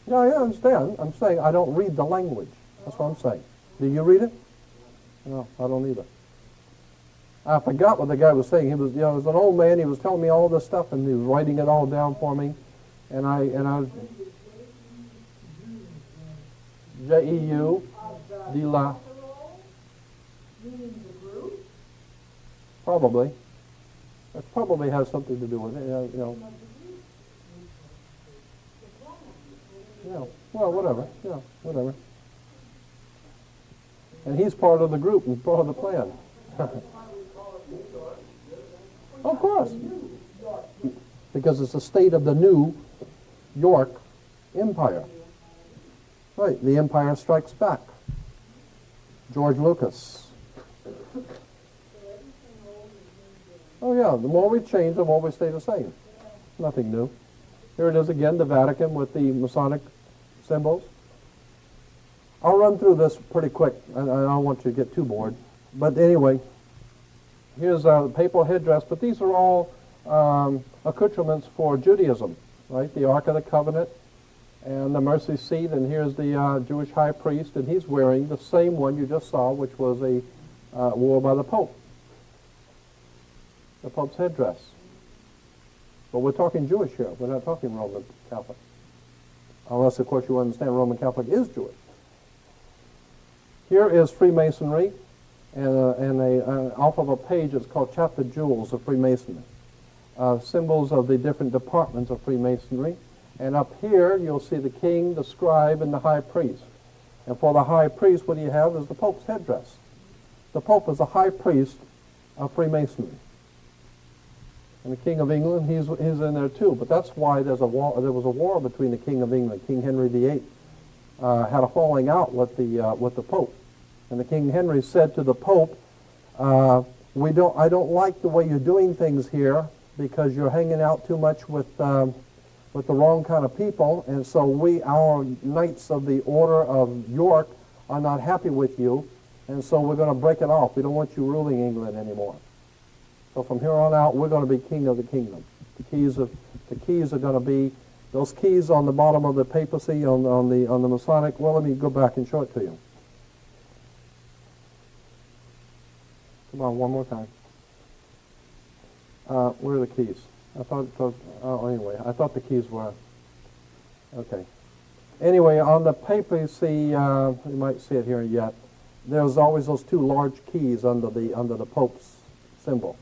Yeah, I understand. I'm saying I don't read the language. That's what I'm saying. Do you read it? No, I don't either. I forgot what the guy was saying. He was, he was an old man. He was telling me all this stuff, and he was writing it all down for me. And I J-E-U, D-La. Probably. That probably has something to do with it. Yeah. Well, whatever. Yeah, whatever. And he's part of the group and part of the plan. Of course. Because it's a state of the new York Empire. Right, the Empire Strikes Back. George Lucas. Oh yeah, the more we change, the more we stay the same. Nothing new. Here it is again, the Vatican with the Masonic symbols. I'll run through this pretty quick. I don't want you to get too bored. But anyway, here's the papal headdress, but these are all accoutrements for Judaism, right? The Ark of the Covenant and the mercy seat, and here's the Jewish high priest, and he's wearing the same one you just saw, which was worn by the Pope. The Pope's headdress. But we're talking Jewish here. We're not talking Roman Catholic. Unless, of course, you understand Roman Catholic is Jewish. Here is Freemasonry, and off of a page it's called Chapter Jewels of Freemasonry. Symbols of the different departments of Freemasonry. And up here you'll see the king, the scribe, and the high priest. And for the high priest, what do you have is the Pope's headdress. The Pope is the high priest of Freemasonry. And the King of England, he's in there too. But that's why there was a war between the King of England, King Henry VIII, had a falling out with the Pope. And the King Henry said to the Pope, I don't like the way you're doing things here because you're hanging out too much with the wrong kind of people, and so our Knights of the Order of York are not happy with you, and so we're going to break it off. We don't want you ruling England anymore. So from here on out, we're going to be king of the kingdom. The keys are going to be those keys on the bottom of the papacy on the Masonic. Well, let me go back and show it to you. Come on, one more time. Where are the keys? I thought the keys were okay. Anyway, on the papacy, you might see it here yet. There's always those two large keys under the Pope's symbol.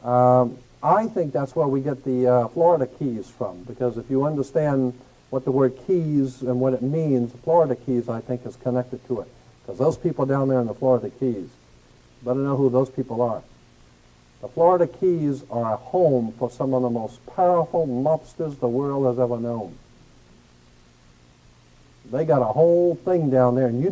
I think that's where we get the Florida keys from, because if you understand what the word keys and what it means, Florida keys, I think, is connected to it. Because those people down there in the Florida Keys, better know who those people are. The Florida Keys are a home for some of the most powerful mobsters the world has ever known. They got a whole thing down there, and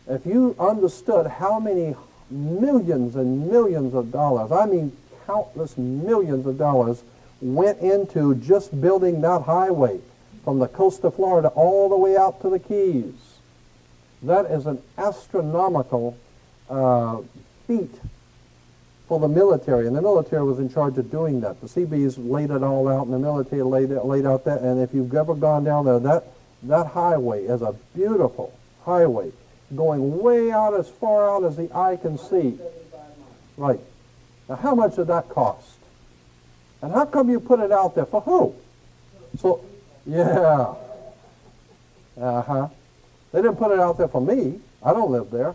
if you understood how many millions and millions of dollars, I mean countless millions of dollars, went into just building that highway from the coast of Florida all the way out to the Keys. That is an astronomical feat for the military, and the military was in charge of doing that. The Seabees laid it all out, and the military laid out that, and if you've ever gone down there, that highway is a beautiful highway going way out, as far out as the eye can see. Right. Now, how much did that cost? And how come you put it out there? For who? So, yeah. They didn't put it out there for me. I don't live there.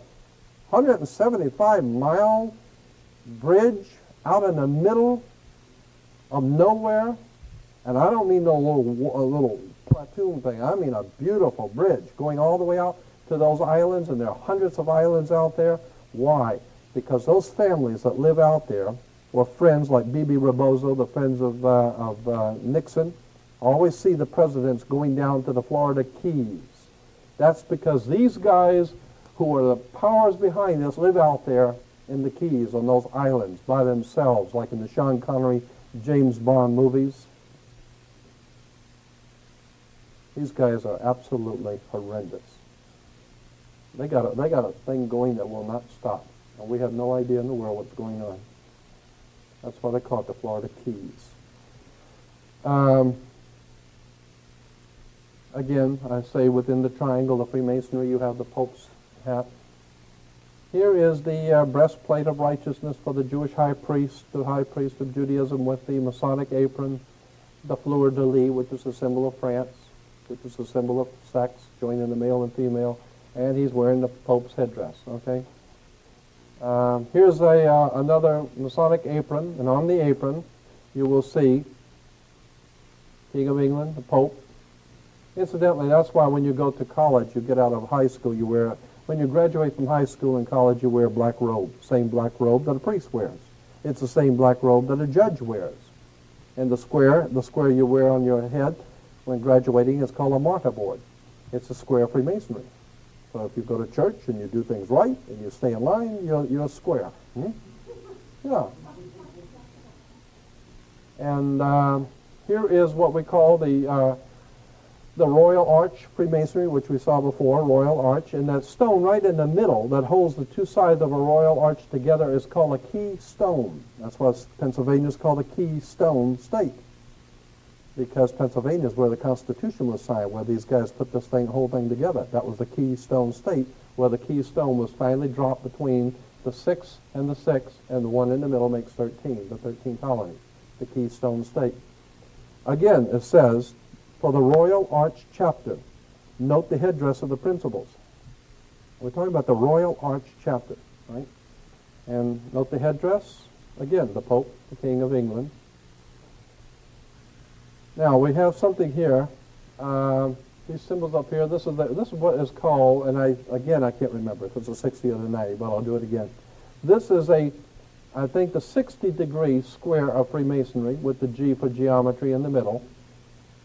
175-mile bridge out in the middle of nowhere. And I don't mean no little platoon thing. I mean a beautiful bridge going all the way out to those islands, and there are hundreds of islands out there. Why? Because those families that live out there or friends like B.B. Rebozo, the friends of Nixon, always see the presidents going down to the Florida Keys. That's because these guys who are the powers behind this live out there in the Keys on those islands by themselves, like in the Sean Connery, James Bond movies. These guys are absolutely horrendous. They got a thing going that will not stop, and we have no idea in the world what's going on. That's why they call it the Florida Keys. Again, I say within the triangle of Freemasonry, you have the Pope's hat. Here is the breastplate of righteousness for the Jewish high priest, the high priest of Judaism, with the Masonic apron, the fleur-de-lis, which is a symbol of France, which is a symbol of sex, joining the male and female, and he's wearing the Pope's headdress, okay? Here's another Masonic apron, and on the apron you will see King of England, the Pope. Incidentally, that's why when you go to college, you get out of high school, you wear, when you graduate from high school and college, you wear a black robe, same black robe that a priest wears. It's the same black robe that a judge wears. And the square you wear on your head when graduating is called a martyr board. It's a square of Freemasonry. So if you go to church and you do things right and you stay in line, you're a square. Yeah. And here is what we call the Royal Arch Freemasonry, which we saw before, Royal Arch. And that stone right in the middle that holds the two sides of a Royal Arch together is called a keystone. That's why Pennsylvania is called a keystone state, because Pennsylvania is where the Constitution was signed, where these guys put this whole thing together. That was the keystone state, where the keystone was finally dropped between the 6 and the 6, and the one in the middle makes 13, the 13 colonies, the keystone state. Again, it says, for the Royal Arch chapter, note the headdress of the principals. We're talking about the Royal Arch chapter, right? And note the headdress, again, the Pope, the King of England. Now, we have something here, these symbols up here, this is what is called, and I can't remember if it's a 60 or the 90, but I'll do it again. This is I think the 60-degree square of Freemasonry with the G for geometry in the middle.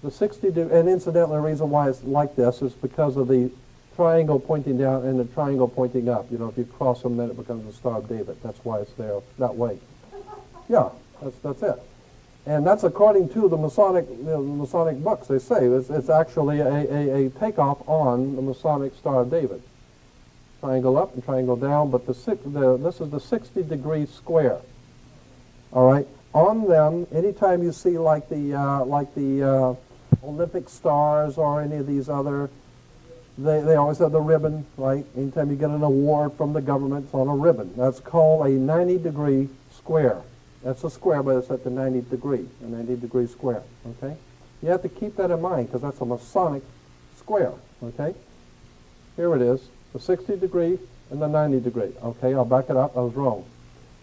The 60, and incidentally, the reason why it's like this is because of the triangle pointing down and the triangle pointing up. You know, if you cross them, then it becomes the Star of David. That's why it's there that way. Yeah, that's it. And that's according to the Masonic books. They say it's actually a takeoff on the Masonic Star of David. Triangle up and triangle down, but this is the 60-degree square. All right. On them, anytime you see like the Olympic stars or any of these other, they always have the ribbon, right? Anytime you get an award from the government, it's on a ribbon. That's called a 90-degree square. That's a square, but it's at the 90th degree, a 90-degree square, okay? You have to keep that in mind because that's a Masonic square, okay? Here it is, the 60-degree and the 90-degree. Okay, I'll back it up. I was wrong.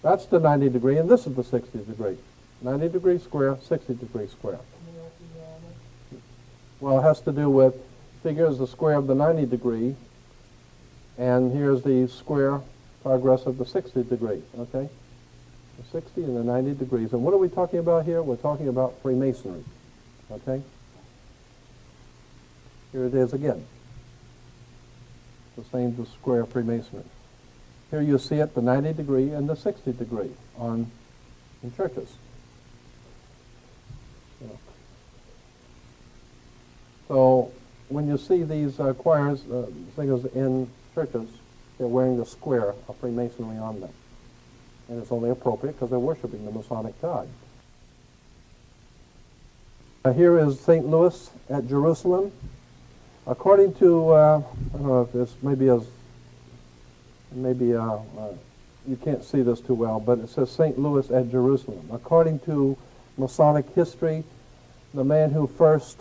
That's the 90-degree, and this is the 60-degree. 90-degree square, 60-degree square. Well, it has to do with, figures the square of the 90-degree, and here's the square progress of the 60-degree, okay? The 60 and the 90 degrees. And what are we talking about here? We're talking about Freemasonry, okay? Here it is again. The same square of Freemasonry. Here you see it, the 90-degree and the 60-degree in churches. Yeah. So when you see these choirs, singers in churches, they're wearing the square of Freemasonry on them. And it's only appropriate because they're worshiping the Masonic God. Here is St. Louis at Jerusalem. According to, I don't know if this you can't see this too well, but it says St. Louis at Jerusalem. According to Masonic history, the man who first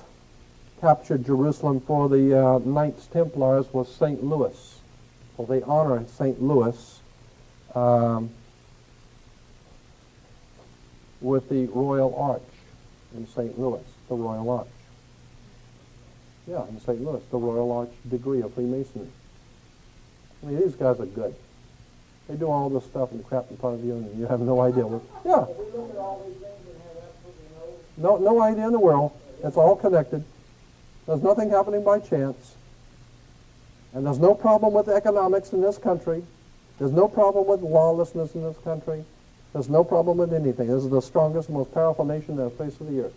captured Jerusalem for the Knights Templars was St. Louis. So they honor St. Louis with the Royal Arch in St. Louis, the Royal Arch. Yeah, in St. Louis, the Royal Arch degree of Freemasonry. I mean, these guys are good. They do all this stuff and crap in front of you, and you have no idea what. Yeah. We look at all these things and have absolutely No idea in the world. It's all connected. There's nothing happening by chance. And there's no problem with economics in this country. There's no problem with lawlessness in this country. There's no problem with anything. This is the strongest, most powerful nation on the face of the earth.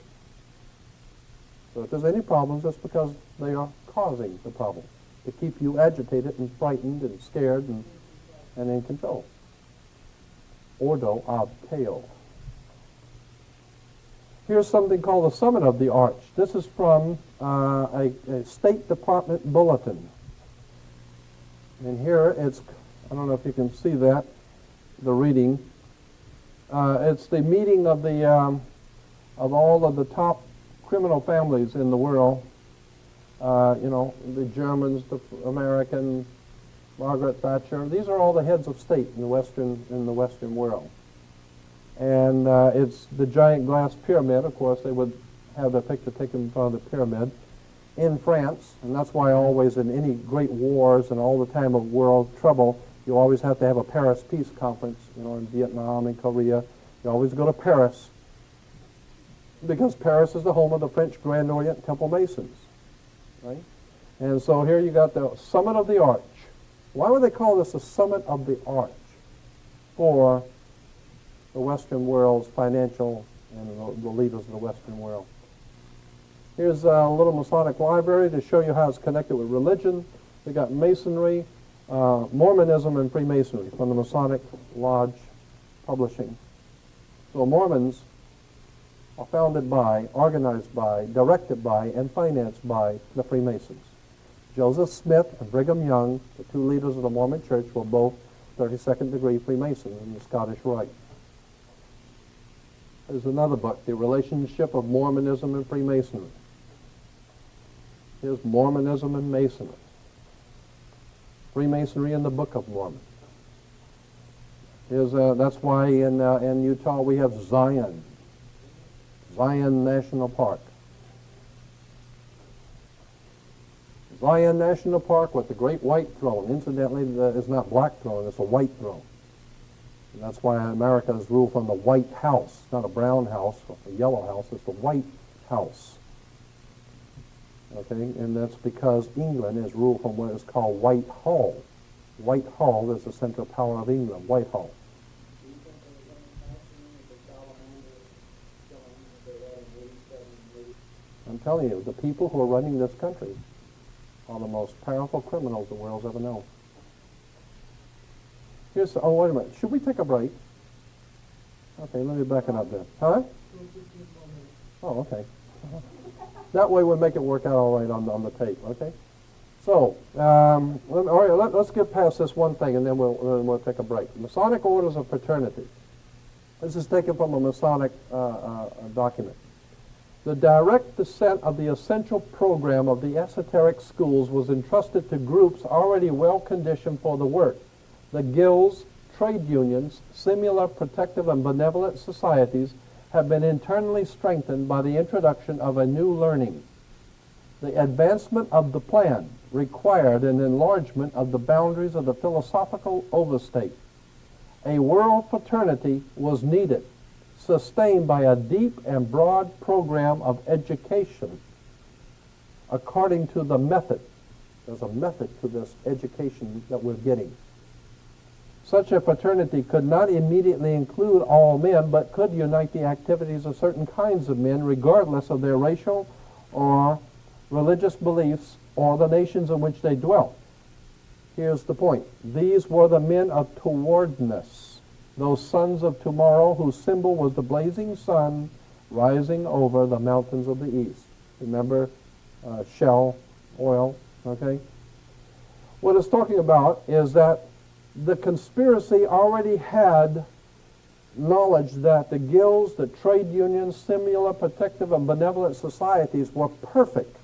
So if there's any problems, it's because they are causing the problem, to keep you agitated and frightened and scared and in control. Ordo ab teo. Here's something called the Summit of the Arch. This is from a State Department bulletin. And here it's, I don't know if you can see that, the reading. It's the meeting of all of the top criminal families in the world. The Germans, the American, Margaret Thatcher. These are all the heads of state in the Western world. And it's the giant glass pyramid. Of course, they would have the picture taken in front of the pyramid in France, and that's why always in any great wars and all the time of world trouble, you always have to have a Paris Peace Conference. In Vietnam and Korea, you always go to Paris because Paris is the home of the French Grand Orient Temple Masons, right? And so here you got the Summit of the Arch. Why would they call this the Summit of the Arch? For the Western world's financial and the leaders of the Western world. Here's a little Masonic library to show you how it's connected with religion. We got Masonry, Mormonism, and Freemasonry from the Masonic Lodge Publishing. So Mormons are founded by, organized by, directed by, and financed by the Freemasons. Joseph Smith and Brigham Young, the two leaders of the Mormon Church, were both 32nd degree Freemasons in the Scottish Rite. There's another book, The Relationship of Mormonism and Freemasonry. Here's Mormonism and Masonry. Freemasonry in the Book of Mormon. That's why in Utah we have Zion National Park. Zion National Park with the great white throne. Incidentally, it's not black throne, it's a white throne. And that's why America is ruled from the White House, not a brown house, a yellow house, it's the White House. Okay, and that's because England is ruled from what is called Whitehall. Whitehall is the central power of England, Whitehall. I'm telling you, the people who are running this country are the most powerful criminals the world's ever known. Oh, wait a minute. Should we take a break? Okay, let me back it up then. Huh? Oh, okay. That way we'll make it work out all right on the tape, okay? So, all right, let's get past this one thing and then we'll take a break. Masonic orders of fraternity. This is taken from a Masonic document. The direct descent of the essential program of the esoteric schools was entrusted to groups already well conditioned for the work. The guilds, trade unions, similar protective and benevolent societies have been internally strengthened by the introduction of a new learning. The advancement of the plan required an enlargement of the boundaries of the philosophical overstate. A world fraternity was needed, sustained by a deep and broad program of education according to the method. There's a method to this education that we're getting. Such a fraternity could not immediately include all men, but could unite the activities of certain kinds of men, regardless of their racial or religious beliefs or the nations in which they dwelt. Here's the point. These were the men of towardness, those sons of tomorrow whose symbol was the blazing sun rising over the mountains of the east. Remember Shell oil, okay? What it's talking about is that the conspiracy already had knowledge that the guilds, the trade unions, similar protective and benevolent societies were perfect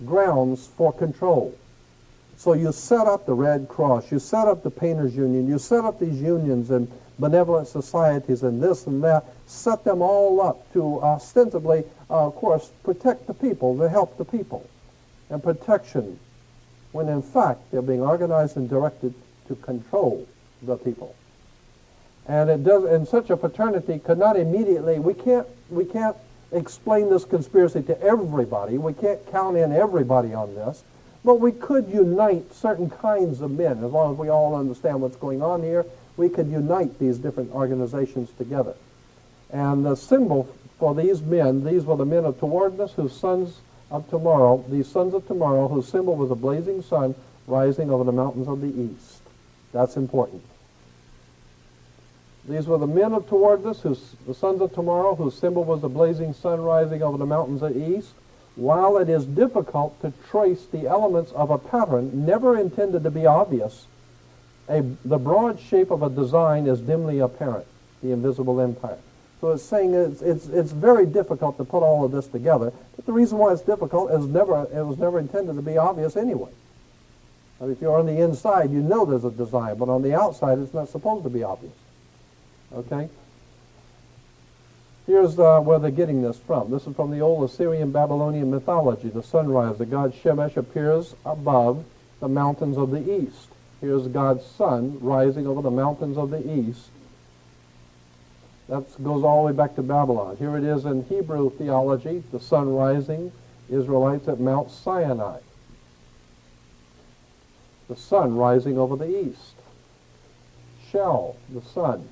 grounds for control. So you set up the Red Cross, you set up the Painters Union, you set up these unions and benevolent societies and this and that, set them all up to ostensibly, of course, protect the people, to help the people, and protection, when in fact they're being organized and directed to control the people. And it does, and such a fraternity could not immediately, we can't explain this conspiracy to everybody. We can't count in everybody on this. But we could unite certain kinds of men. As long as we all understand what's going on here, we could unite these different organizations together. And the symbol for these men, these were the men of towardness, whose sons of tomorrow, these sons of tomorrow, whose symbol was a blazing sun rising over the mountains of the east. That's important. These were the men of towardness, the sons of tomorrow, whose symbol was the blazing sun rising over the mountains of the east. While it is difficult to trace the elements of a pattern never intended to be obvious, the broad shape of a design is dimly apparent, the invisible empire. So it's saying it's very difficult to put all of this together. But the reason why it's difficult is it was never intended to be obvious anyway. I mean, if you're on the inside, you know there's a design, but on the outside, it's not supposed to be obvious. Okay? Here's where they're getting this from. This is from the old Assyrian Babylonian mythology. The sunrise, the god Shemesh appears above the mountains of the east. Here's God's sun rising over the mountains of the east. That goes all the way back to Babylon. Here it is in Hebrew theology, the sun rising, Israelites at Mount Sinai. The sun rising over the east. Shell, the sun.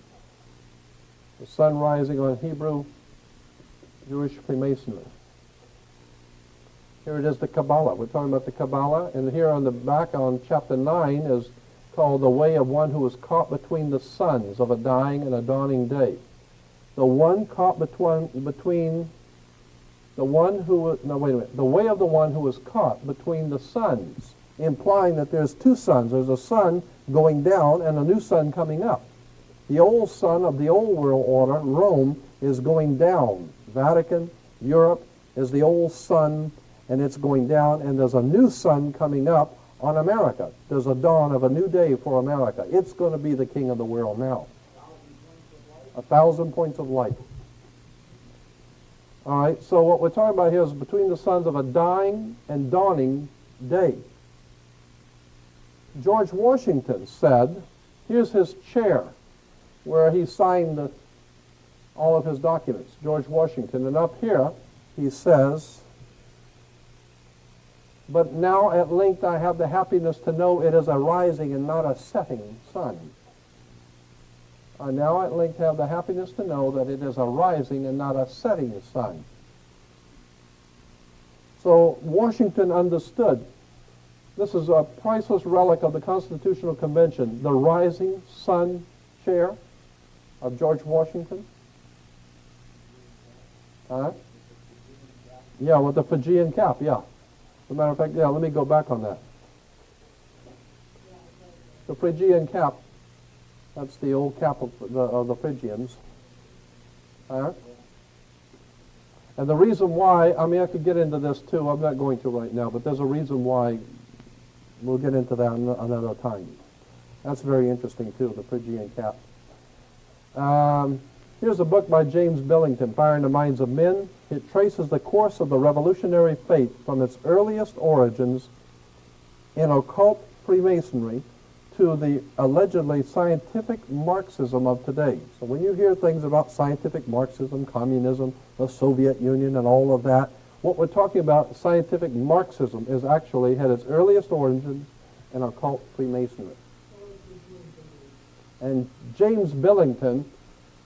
The sun rising on Hebrew Jewish Freemasonry. Here it is, the Kabbalah. We're talking about the Kabbalah, and here on the back on chapter 9 is called the way of one who was caught between the suns of a dying and a dawning day. The one caught between the one who, no, wait a minute, the way of the one who was caught between the suns, implying that there's two suns. There's a sun going down and a new sun coming up. The old sun of the old world order, Rome, is going down. Vatican, Europe, is the old sun, and it's going down, and there's a new sun coming up on America. There's a dawn of a new day for America. It's going to be the king of the world now. 1,000 points of light. All right, so what we're talking about here is between the suns of a dying and dawning day. George Washington said, here's his chair where he signed all of his documents, George Washington. And up here he says, but now at length I have the happiness to know it is a rising and not a setting sun. I now at length have the happiness to know that it is a rising and not a setting sun. So Washington understood. This is a priceless relic of the Constitutional Convention, the rising sun chair of George Washington. Yeah, with the Fijian cap, yeah. As a matter of fact, yeah, let me go back on that. The Fijian cap, that's the old cap of the Fijians. And the reason why, I mean, I could get into this too. I'm not going to right now, but there's a reason why. We'll get into that another time. That's very interesting too, the Phrygian cap. Here's a book by James Billington, Fire in the Minds of Men. It traces the course of the revolutionary faith from its earliest origins in occult Freemasonry to the allegedly scientific Marxism of today. So when you hear things about scientific Marxism, communism, the Soviet Union, and all of that, what we're talking about, scientific Marxism, is actually had its earliest origins in occult Freemasonry. And James Billington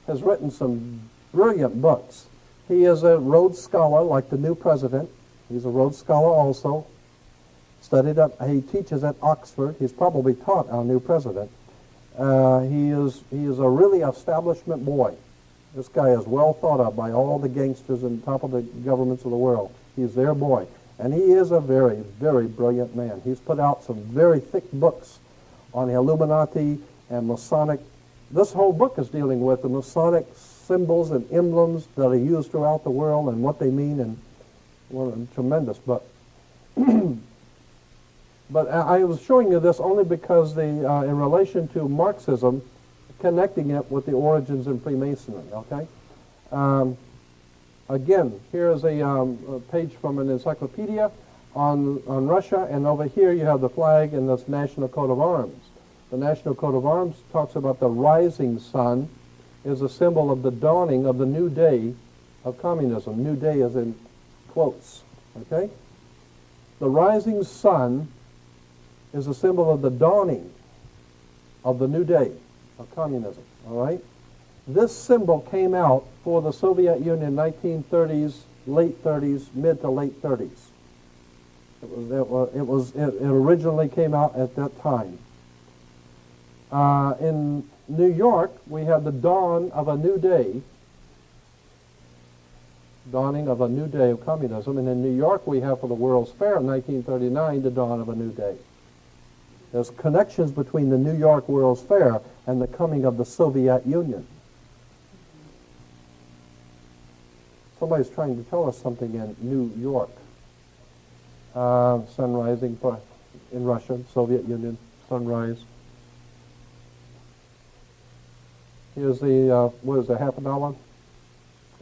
has written some brilliant books. He is a Rhodes Scholar, like the new president. He's a Rhodes Scholar also. He teaches at Oxford. He's probably taught our new president. He is a really establishment boy. This guy is well thought of by all the gangsters and top of the governments of the world. He's their boy. And he is a very, very brilliant man. He's put out some very thick books on the Illuminati and Masonic. This whole book is dealing with the Masonic symbols and emblems that are used throughout the world and what they mean, and well, a tremendous book. But I was showing you this only because in relation to Marxism, connecting it with the origins in Freemasonry, okay? Again, here is a page from an encyclopedia on Russia, and over here you have the flag and this national coat of arms. The national coat of arms talks about the rising sun is a symbol of the dawning of the new day of communism. New day is in quotes, okay? The rising sun is a symbol of the dawning of the new day of communism, all right? This symbol came out for the Soviet Union 1930s, late 30s, mid to late 30s. It originally came out at that time. In New York, we had the dawn of a new day, dawning of a new day of communism, and in New York we have for the World's Fair in 1939 the dawn of a new day. There's connections between the New York World's Fair and the coming of the Soviet Union. Somebody's trying to tell us something in New York. Sun rising in Russia, Soviet Union, sunrise. Here's the, what is it, half a dollar?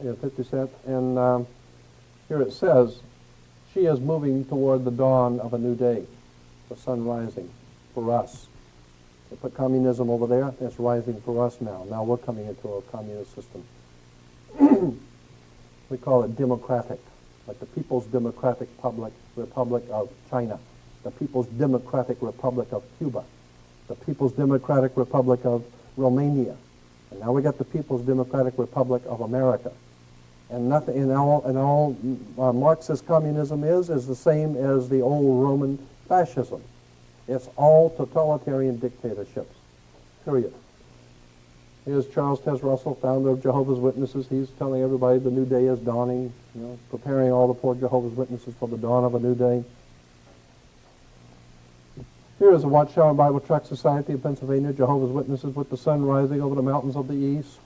Yeah, 50 cents. And here it says, she is moving toward the dawn of a new day, the sun rising for us. They put communism over there, it's rising for us now. Now we're coming into a communist system. We call it democratic, like the People's Democratic Republic of China, the People's Democratic Republic of Cuba, the People's Democratic Republic of Romania, and now we got the People's Democratic Republic of America. And nothing in all Marxist communism is the same as the old Roman fascism. It's all totalitarian dictatorships, period. Here's Charles Tess Russell, founder of Jehovah's Witnesses. He's telling everybody the new day is dawning, you know, preparing all the poor Jehovah's Witnesses for the dawn of a new day. Here is the Watchtower Bible Tract Society of Pennsylvania, Jehovah's Witnesses with the sun rising over the mountains of the east.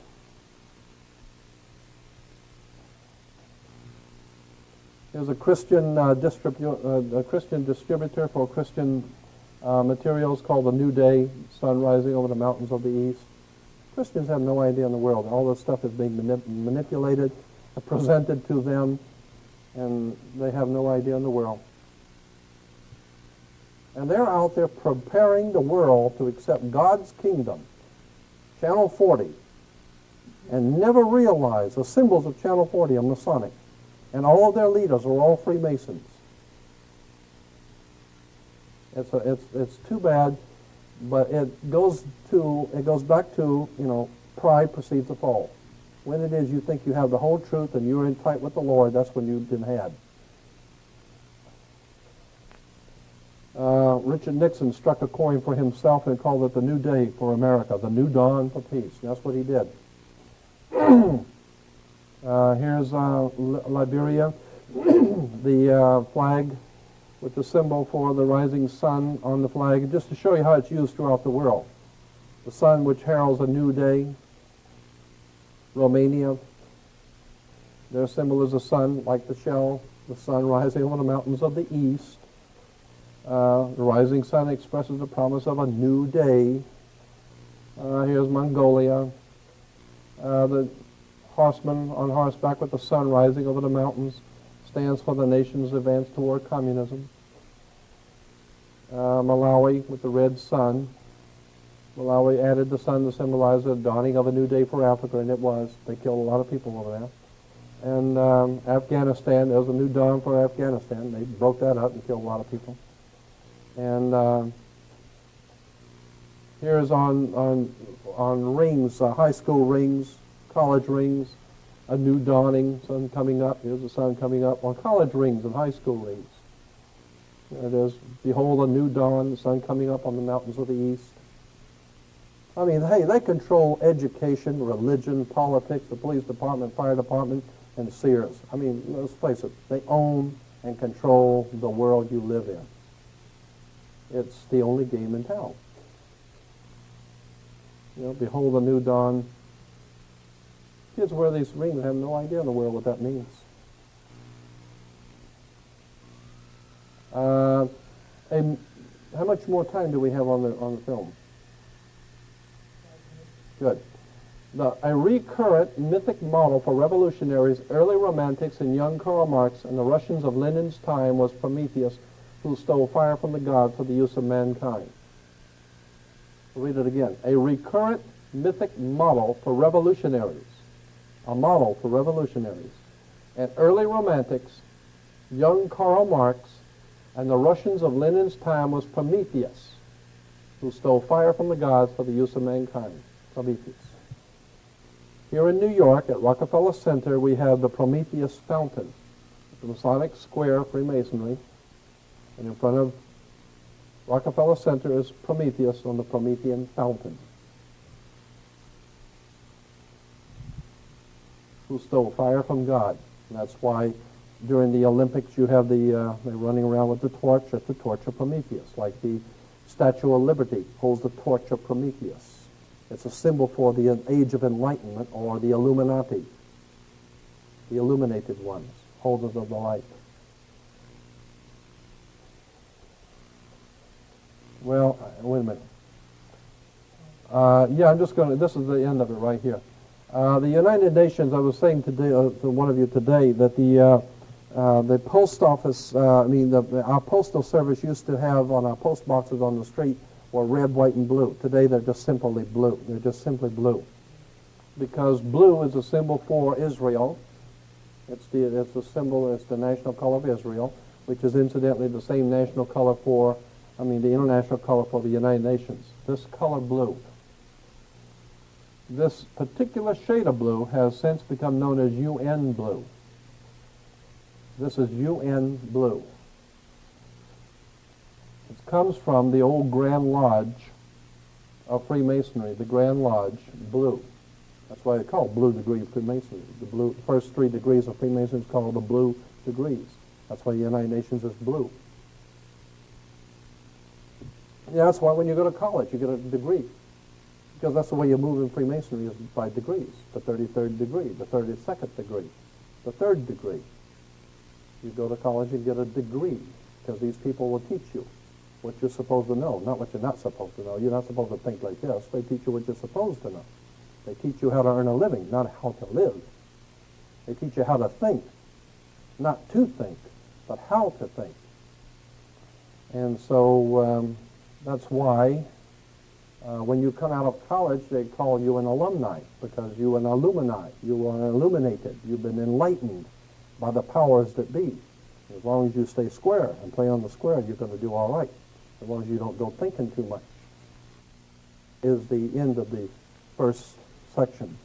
Here's a Christian distributor for Christian materials called the New Day, sun rising over the mountains of the east. Christians have no idea in the world. All this stuff is being manipulated, presented to them, and they have no idea in the world. And they're out there preparing the world to accept God's kingdom, Channel 40, and never realize the symbols of Channel 40 are Masonic, and all of their leaders are all Freemasons. It's too bad, but it goes back to, you know, pride precedes the fall. When it is you think you have the whole truth and you're in tight with the Lord, that's when you've been had. Richard Nixon struck a coin for himself and called it the new day for America, the new dawn for peace. That's what he did. Here's Liberia, the flag with the symbol for the rising sun on the flag, just to show you how it's used throughout the world. The sun which heralds a new day. Romania, their symbol is the sun, like the shell, the sun rising over the mountains of the east. The rising sun expresses the promise of a new day. Here's Mongolia. The horseman on horseback with the sun rising over the mountains stands for the nation's advance toward communism. Malawi with the red sun. Malawi added the sun to symbolize the dawning of a new day for Africa, and it was. They killed a lot of people over there. And Afghanistan, there was a new dawn for Afghanistan. They broke that up and killed a lot of people. And here's on rings, high school rings, college rings, a new dawning, sun coming up. Here's the sun coming up on college rings and high school rings. There it is. Behold a new dawn, the sun coming up on the mountains of the east. I mean, hey, they control education, religion, politics, the police department, fire department, and Sears. I mean, let's face it, they own and control the world you live in. It's the only game in town. You know, behold a new dawn. Kids wear these rings and have no idea in the world what that means. How much more time do we have on the film? Good. A recurrent mythic model for revolutionaries, early romantics, and young Karl Marx and the Russians of Lenin's time was Prometheus, who stole fire from the gods for the use of mankind. I'll read it again. A recurrent mythic model for revolutionaries, a model for revolutionaries. And early romantics, young Karl Marx, and the Russians of Lenin's time was Prometheus, who stole fire from the gods for the use of mankind. Prometheus. Here in New York, at Rockefeller Center, we have the Prometheus Fountain, the Masonic Square, Freemasonry, and in front of Rockefeller Center is Prometheus on the Promethean Fountain, who stole fire from God. And that's why during the Olympics you have they're running around with the torch. It's the torch of Prometheus, like the Statue of Liberty holds the torch of Prometheus. It's a symbol for the Age of Enlightenment, or the Illuminati, the illuminated ones, holders of the light. Well, wait a minute. Yeah, I'm just going to, this is the end of it right here. The United Nations, I was saying today to one of you today that the post office, our postal service used to have on our post boxes on the street were red, white, and blue. Today they're just simply blue. They're just simply blue. Because blue is a symbol for Israel. It's the symbol, it's the national color of Israel, which is incidentally the same national color for, the international color for the United Nations. This color blue. This particular shade of blue has since become known as UN blue. This is UN blue. It comes from the old Grand Lodge of Freemasonry, the Grand Lodge blue. That's why they call it blue degree of Freemasonry. The first 3 degrees of Freemasonry is called the blue degrees. That's why the United Nations is blue. Yeah, that's why when you go to college, you get a degree. Because that's the way you move in Freemasonry, is by degrees. The 33rd degree, the 32nd degree, the 3rd degree. You go to college and get a degree, because these people will teach you what you're supposed to know, not what you're not supposed to know. You're not supposed to think like this. They teach you what you're supposed to know. They teach you how to earn a living, not how to live. They teach you how to think, not to think, but how to think. And so that's why when you come out of college, they call you an alumni, because you are an illumini. You are illuminated. You've been enlightened by the powers that be. As long as you stay square and play on the square, you're going to do all right. As long as you don't go thinking too much. Is the end of the first section.